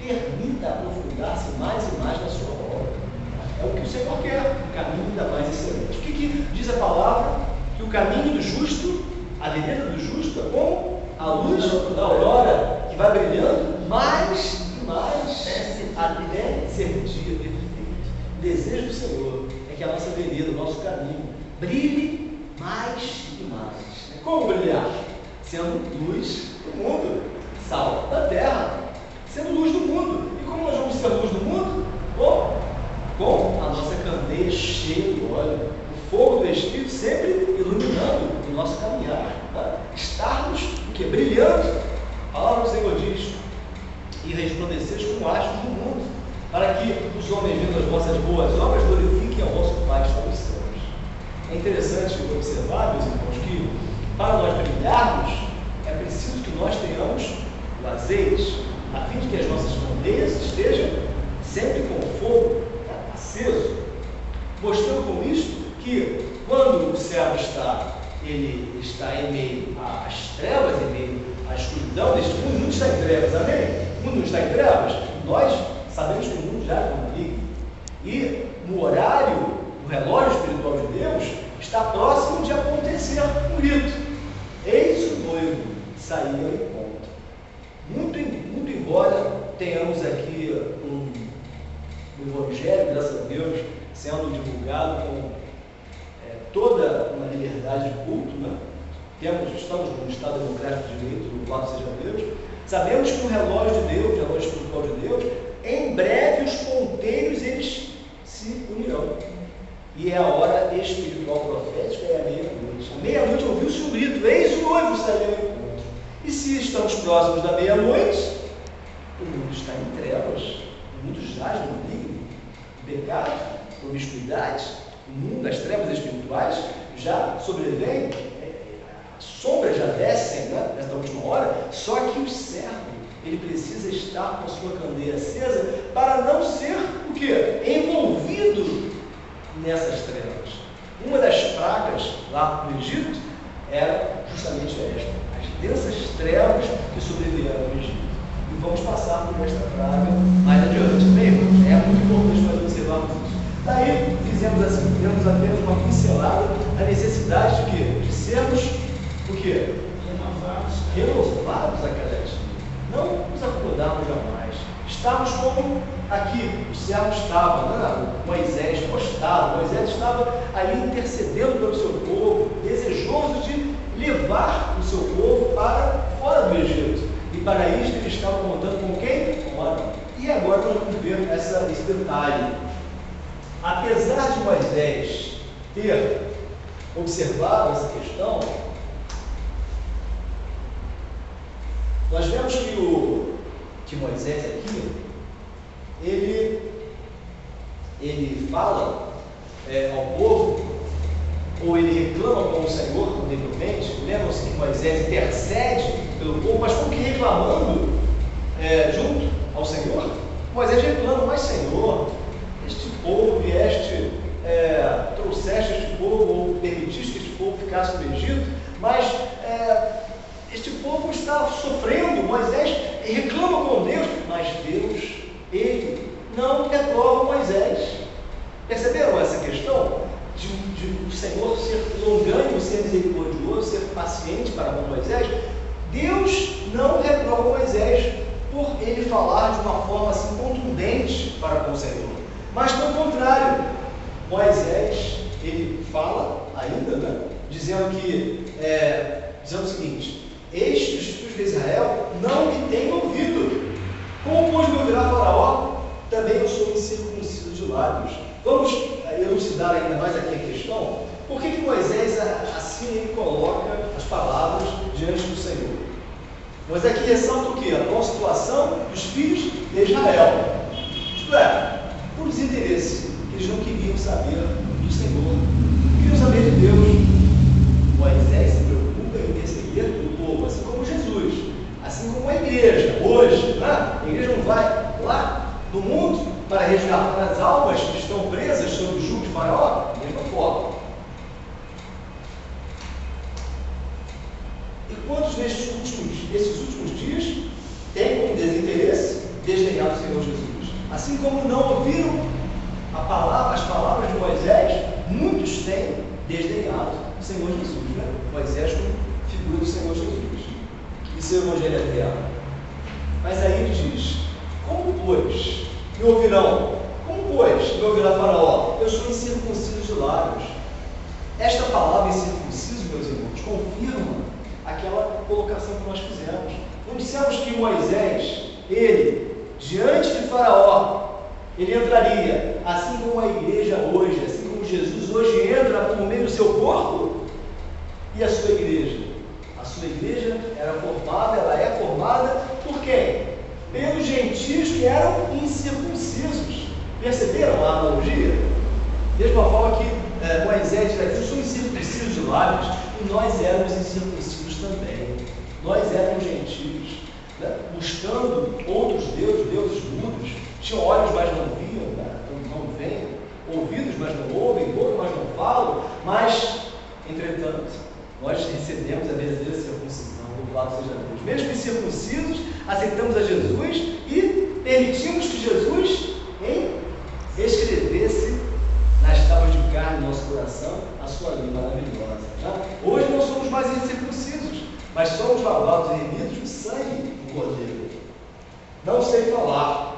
permita aprofundar-se mais e mais na sua obra. É o que o Senhor quer, um caminho ainda mais excelente. O que diz a palavra? Que o caminho do justo, a vereda do justo, é como a luz da aurora, que vai brilhando mais e mais até ser dia perfeito. O desejo do Senhor é que a nossa vereda, o nosso caminho, brilhe mais e mais. Como brilhar? Sendo luz do mundo, sal da terra, sendo luz do mundo. E como nós vamos ser luz do mundo? Com a nossa candeia cheia de óleo, o fogo do Espírito sempre iluminando o nosso caminhar, tá? Estarmos o que? Brilhando. A palavra do Senhor diz: e resplandeceis como astros do mundo, para que os homens, vendo as vossas boas obras, glorifiquem ao vosso Pai que está nos céus. É interessante observar, meus irmãos, que para nós brilharmos é preciso que nós tenhamos o azeite, a fim de que as nossas candeias estejam sempre com o fogo aceso, mostrando com isto que quando o servo ele está em meio às trevas, em meio à escuridão deste mundo, o mundo está em trevas, amém? O mundo não está em trevas, nós sabemos que o mundo já é maligno. E no horário, no relógio espiritual de Deus, está próximo de acontecer um rito. Eis o noivo sair ao encontro. Muito embora tenhamos aqui um Evangelho, graças a Deus, sendo divulgado com toda uma liberdade de culto, né? Estamos num Estado democrático de direito, louvado seja Deus. Sabemos que o relógio de Deus, o relógio espiritual de Deus, em breve os ponteiros eles se unirão. E é a hora espiritual profética, é a meia-noite. À meia-noite ouviu-se um grito: eis o noivo sair ao encontro. E se estamos próximos da meia-noite, o mundo está em trevas, o mundo jaz no maligno, o pecado, a promiscuidade, o mundo, as trevas espirituais já sobrevêm, as sombras já descem, né, nesta última hora. Só que os servos, ele precisa estar com a sua candeia acesa para não ser o quê? Envolvido nessas trevas. Uma das pragas lá no Egito era justamente esta, as densas trevas que sobrevieram no Egito. E vamos passar por esta praga mais adiante, bem, irmãos? É muito importante nós observarmos isso. Daí fizemos assim, demos apenas uma pincelada da necessidade de quê? De sermos o quê? Renovados a cada dia. Não nos acomodarmos jamais. Estamos como aqui, o servo estava, Moisés postado. Moisés estava ali intercedendo pelo seu povo, desejoso de levar o seu povo para fora do Egito. E para isso ele estava contando com quem? Com Arão. E agora nós vamos ver esse detalhe. Apesar de Moisés ter observado essa questão, nós vemos que Moisés aqui, ele fala ao povo, ou ele reclama com o Senhor, provavelmente. Lembram-se que Moisés intercede pelo povo, mas como que reclamando junto ao Senhor? Moisés reclama, mas Senhor, este povo trouxeste este povo, ou permitiste que este povo ficasse no Egito, mas este povo está sofrendo. Moisés reclama com Deus, mas Deus, ele não reprova Moisés. Perceberam essa questão? De o Senhor ser longânimo, ser misericordioso, ser paciente para com Moisés. Deus não reprova Moisés por ele falar de uma forma assim contundente para com o Senhor. Mas pelo contrário, Moisés, ele fala ainda, dizendo o seguinte: eis os filhos de Israel não me têm ouvido. Como pode me ouvir Faraó? Também eu sou incircunciso de lábios. Vamos elucidar ainda mais aqui a questão. Por que Moisés, assim, ele coloca as palavras diante do Senhor? Moisés aqui ressalta o quê? A atual situação dos filhos de Israel. Isto é, por desinteresse, eles não queriam saber do Senhor, não queriam saber de Deus. Moisés se preocupa em receber o povo, assim como Jesus, assim como a igreja. Hoje, a igreja não vai lá no mundo para resgatar as almas que estão presas sob o jugo de Faraó? Da mesma forma. E quantos nesses últimos dias têm como desinteresse desdenhar do Senhor Jesus? Assim como não ouviram as palavras de Moisés, muitos têm desdenhado do Senhor Jesus, Moisés como figura do Senhor Jesus e seu evangelho eterno. Mas aí ele diz: como pois me ouvirão? Como pois me ouvirá Faraó? Eu sou incircunciso de lábios. Esta palavra incircunciso, meus irmãos, confirma aquela colocação que nós fizemos. Não dissemos que Moisés, ele, diante de Faraó, ele entraria, assim como a igreja hoje, assim como Jesus hoje entra por meio do seu corpo? E a sua igreja? A sua igreja ela é formada por quem? Pelos gentios que eram incircuncisos. Perceberam a analogia? Mesma forma que Moisés diz: eu sou incircunciso de lábios, e nós éramos incircuncisos também. Nós éramos gentios, buscando outros deuses mudos. Tinham olhos, mas não viam, não veem, ouvidos, mas não ouvem, boca, mas não falam. Mas, entretanto, nós recebemos a verdadeira circuncisão. Louvado seja Deus. Mesmo incircuncisos, aceitamos a Jesus e permitimos que Jesus escrevesse nas tábuas de carne do nosso coração a sua lei maravilhosa. Hoje não somos mais incircuncisos, mas somos lavados e remidos do sangue do Cordeiro. Não sei falar.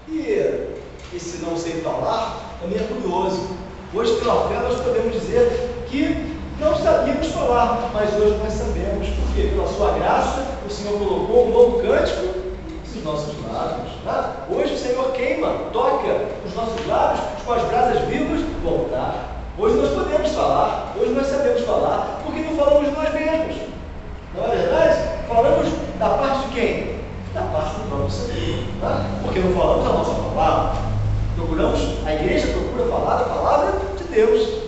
E esse não sei falar também é curioso. Hoje, pela fé, nós podemos dizer que não sabíamos falar, mas hoje nós sabemos, porque pela sua graça o Senhor colocou um novo cântico nos nossos lábios. Hoje o Senhor toca os nossos lábios com as brasas vivas do altar. Hoje nós podemos falar, hoje nós sabemos falar, porque não falamos de nós mesmos. Não é verdade? Falamos da parte de quem? Da parte do próprio Senhor. Porque não falamos a nossa palavra. A igreja procura falar a palavra de Deus.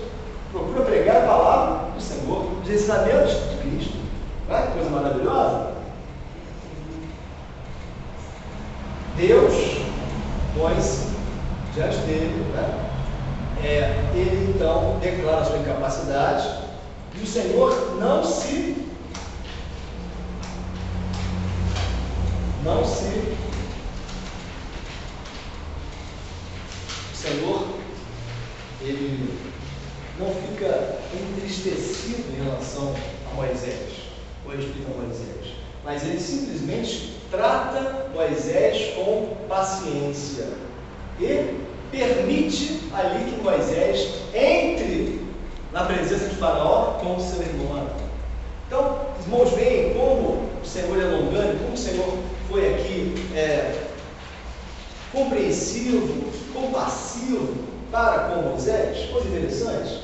Procura pregar a palavra do Senhor, os ensinamentos de Cristo. Não é? Que coisa maravilhosa. Deus põe-se diante dele, né? Ele então declara sua incapacidade e o Senhor não se o Senhor, ele não fica entristecido em relação a Moisés, ou explica a Moisés, mas ele simplesmente trata Moisés com paciência e permite ali que Moisés entre na presença de Faraó com o seu irmão. Então, os irmãos veem como o Senhor é longânimo, como o Senhor foi aqui compreensivo, compassivo para com Moisés. Coisa interessante.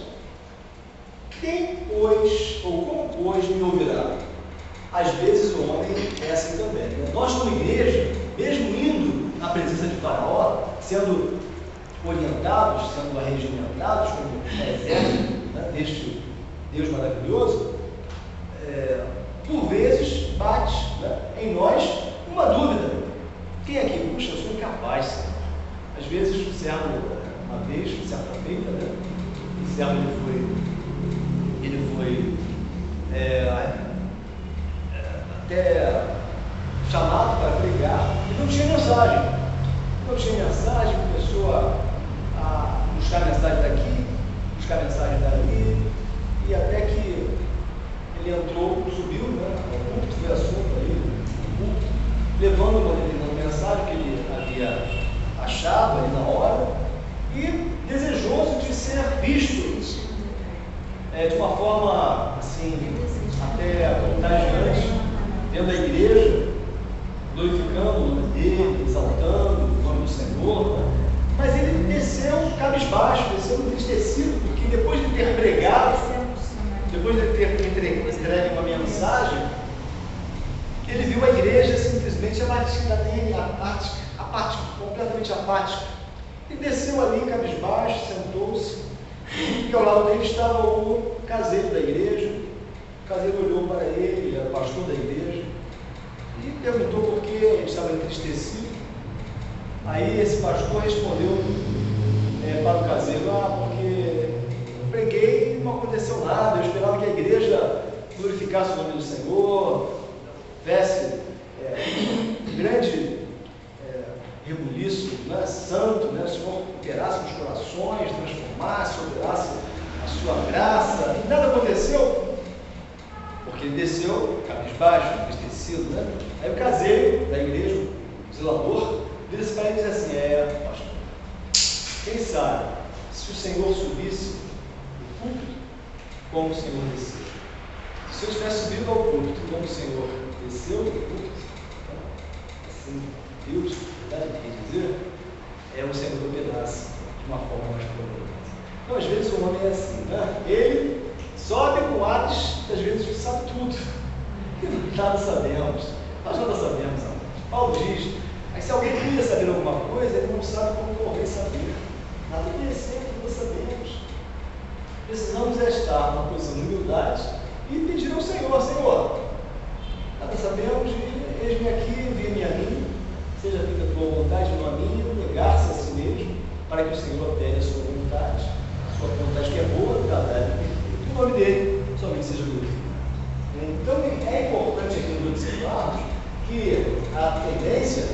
Quem, pois, ou como, pois, me ouvirá? Às vezes o homem é assim também, né? Nós, como igreja, mesmo indo na presença de Faraó, sendo orientados, sendo arregimentados como exército, né, deste Deus maravilhoso, por vezes bate, né, em nós uma dúvida. Quem aqui? Puxa, eu sou incapaz, Senhor. Às vezes o servo, uma vez, certa feita, né, o servo ele foi até chamado para pregar e não tinha mensagem. Começou a buscar mensagem daqui, buscar mensagem dali, e até que ele entrou, subiu, né, ao púlpito, foi assunto ali, levando uma mensagem que ele havia achado ali na hora, e desejoso de ser visto de uma forma assim, até contagiante, dentro da igreja, glorificando o nome dele, exaltando o nome do Senhor, né? Mas ele desceu cabisbaixo, desceu entristecido, porque depois de ter pregado, depois de ter entregue uma mensagem, ele viu a igreja simplesmente abatida nele, apática, completamente apática. E desceu ali cabisbaixo, sentou-se, e ao lado dele estava o caseiro da igreja. O caseiro olhou para ele, era o pastor da igreja, e perguntou por que ele estava entristecido. Aí esse pastor respondeu para o caseiro: porque preguei e não aconteceu nada, eu esperava que a igreja glorificasse o nome do Senhor, tivesse grande rebuliço, né, santo, né, o Senhor operasse nos corações, transformasse, operasse a sua graça, e nada aconteceu, porque ele desceu cabisbaixo, entristecido, né? Aí o caseiro da igreja, o zelador, vira-se para ele e diz assim: pastor, quem sabe se o Senhor subisse do púlpito como o Senhor desceu? Se eu tivesse subido ao púlpito como o Senhor desceu do púlpito, assim, Deus, verdade, quer dizer, o Senhor operasse de uma forma mais poderosa. Então, às vezes o homem é assim, né? Ele sobe com atos, às vezes sabe tudo, e nada sabemos. Nós nada sabemos, amor. Paulo diz: se alguém queria saber alguma coisa, ele não sabe como convém saber. Nada conhecemos, nada sabemos. Precisamos estar numa posição de humildade e pedir ao Senhor: Senhor, nada sabemos, e eis-me aqui, envia-me a mim, seja feita a tua vontade, não a minha, negar-se a si mesmo, para que o Senhor opere a sua vontade que é boa, agradável e perfeita. E o nome dele somente seja glorificado. Então é importante aqui nos observarmos que a tendência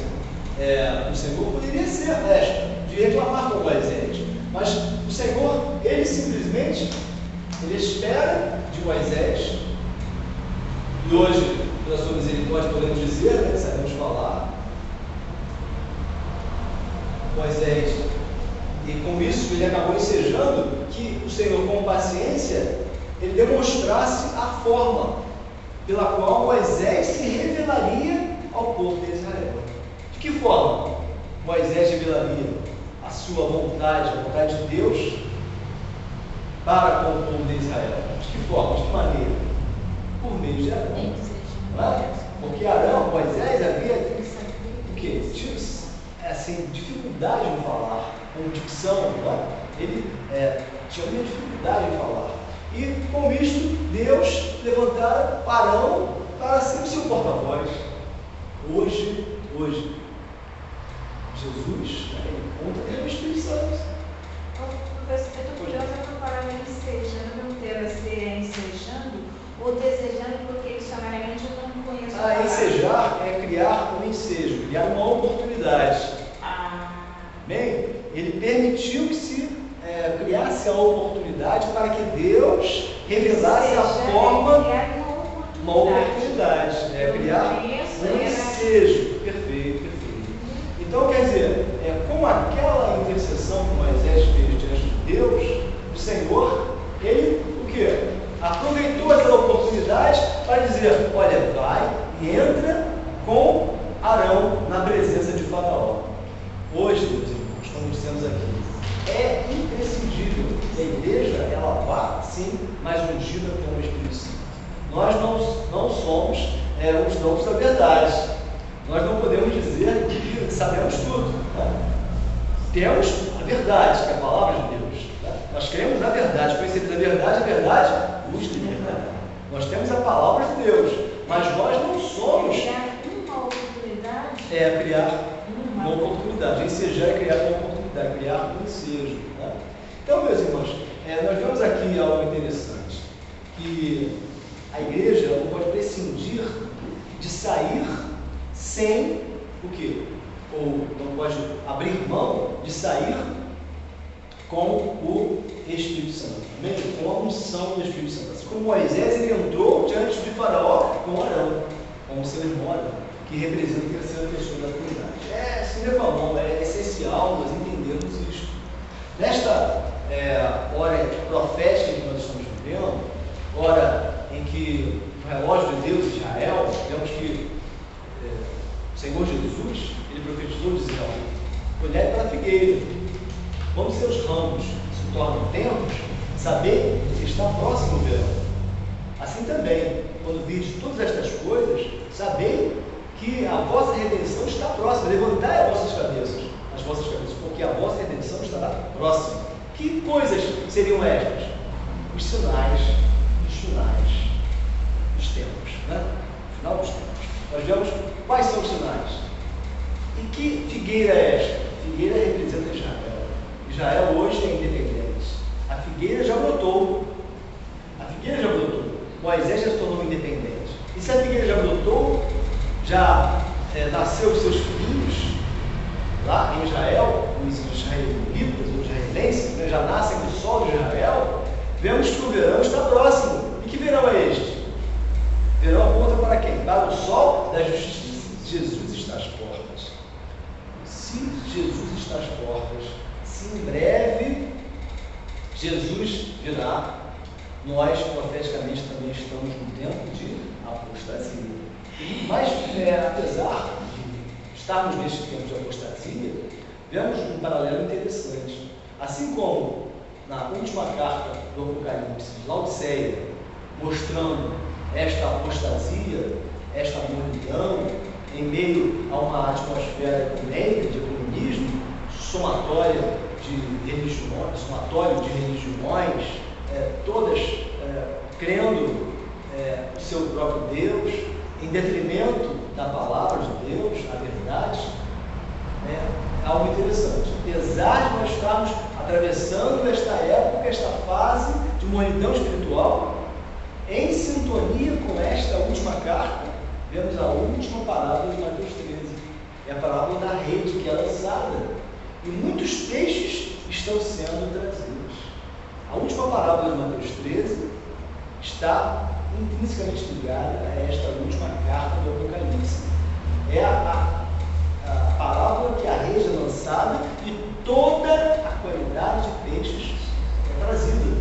do Senhor poderia ser esta, de reclamar com Moisés, mas o Senhor, ele simplesmente espera de Moisés, e hoje, pela sua misericórdia, podemos dizer, né, sabemos falar, Moisés, e com isso ele acabou ensejando que o Senhor, com paciência, ele demonstrasse a forma pela qual Moisés se revelaria ao povo de Israel. De que forma Moisés revelaria a sua vontade, a vontade de Deus para com o povo de Israel? De que forma? De que maneira? Por meio de Arão. Não é? Porque Arão, Moisés, havia o quê? Assim, dificuldade em falar, com dicção, não é? Ele tinha muita dificuldade em falar. E com isto, Deus levantara Arão para ser o seu porta-voz. Hoje, ensejar é criar um ensejo, criar uma oportunidade. Bem, ele permitiu que se criasse a oportunidade para que Deus revelasse a forma, uma oportunidade, criar um ensejo. Perfeito. Então, quer dizer, com aquela intercessão que Moisés fez diante de Deus, o Senhor, ele, o quê? Aproveitou aquela oportunidade para dizer, olha, vai e entra com Arão na presença de Faraó. Hoje, meus irmãos, como dissemos aqui, é imprescindível que a igreja, ela vá, sim, mais ungida com o Espírito Santo. Nós não somos os dons da verdade. Nós não podemos dizer que sabemos tudo. Né? Temos a verdade, que é a palavra de Deus. Né? Nós cremos na verdade, conhecemos a verdade nos libertará. Nós temos a palavra de Deus, mas nós não somos. Criar uma oportunidade. Criar uma oportunidade. Ensejar é criar uma oportunidade, criar um ensejo. Né? Então, meus irmãos, nós vemos aqui algo interessante, que a igreja não pode prescindir de sair sem o quê? Ou não pode abrir mão de sair com o Espírito Santo, amém? Com a unção do Espírito Santo. Assim como Moisés, ele entrou diante de Faraó com Arão, com o seu irmão Arão, que representa a terceira pessoa da Trindade. Assim ele falou, é essencial nós entendermos isso. Nesta hora profética que nós estamos vivendo, hora em que o relógio de Deus de Israel, vemos que o Senhor Jesus, ele profetizou dizendo, olhai para a figueira, quando seus ramos se tornam tenros, saber que está próximo o verão. Assim também, quando virdes todas estas coisas, sabei que a vossa redenção está próxima. Levantai as vossas cabeças, porque a vossa redenção estará próxima. Que coisas seriam estas? Os sinais dos tempos, né? O final dos tempos. Nós vemos quais são os sinais. E que figueira é esta? A figueira representa Israel. Israel hoje é independente. A figueira já brotou. Moisés já se tornou independente. E se a figueira já brotou, já nasceu os seus filhos lá em Israel, os israelitas, os israelenses, né, já nascem do sol de Israel, vemos que o verão está próximo. E que verão é este? Verão aponta para quem? Para o sol da justiça. Jesus está às portas. Se Jesus está às portas, se em breve Jesus virá, nós profeticamente também estamos no tempo de apostasia. Mas apesar de estarmos neste tempo de apostasia, vemos um paralelo interessante. Assim como na última carta do Apocalipse de Laodiceia, mostrando esta apostasia, esta mornidão, em meio a uma atmosfera ecumênica de ecumenismo, somatório de religiões, todas crendo no seu próprio Deus, em detrimento da palavra de Deus, a verdade, é algo interessante. Apesar de nós estarmos atravessando esta época, esta fase de mornidão espiritual, em sintonia com esta última carta, vemos a última parábola de Mateus 13. É a parábola da rede que é lançada. E muitos peixes estão sendo trazidos. A última parábola de Mateus 13 está intrinsecamente ligada a esta última carta do Apocalipse. É a parábola que a rede é lançada e toda a qualidade de peixes é trazida.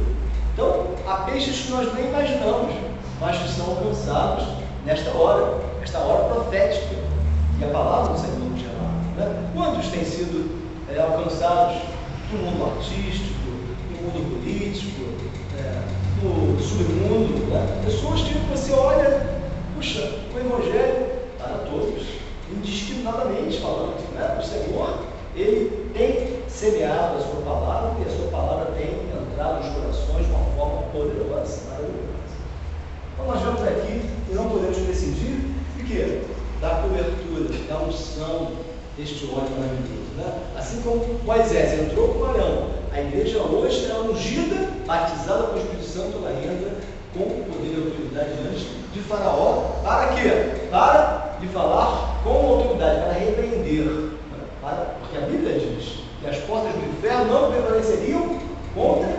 Então, há peixes que nós nem imaginamos, mas que são alcançados nesta hora, esta hora profética. E a palavra do Senhor nos relata. Né? Quantos têm sido alcançados no mundo artístico, no mundo político, no submundo? Né? Pessoas que você olha, puxa, o Evangelho para todos, indiscriminadamente falando. Né? O Senhor, ele tem semeado a sua palavra e a sua palavra tem entrado nos corações de uma forma poderosa, maravilhosa. Então nós vemos aqui e não podemos prescindir de quê? Da cobertura, da unção deste óleo maravilhoso. Né? Assim como Moisés entrou com Arão, a igreja hoje é ungida, batizada com o Espírito Santo, ela entra com o poder e autoridade diante de Faraó. Para quê? Para e falar com autoridade, para repreender. Porque a Bíblia diz que as portas do inferno não prevaleceriam contra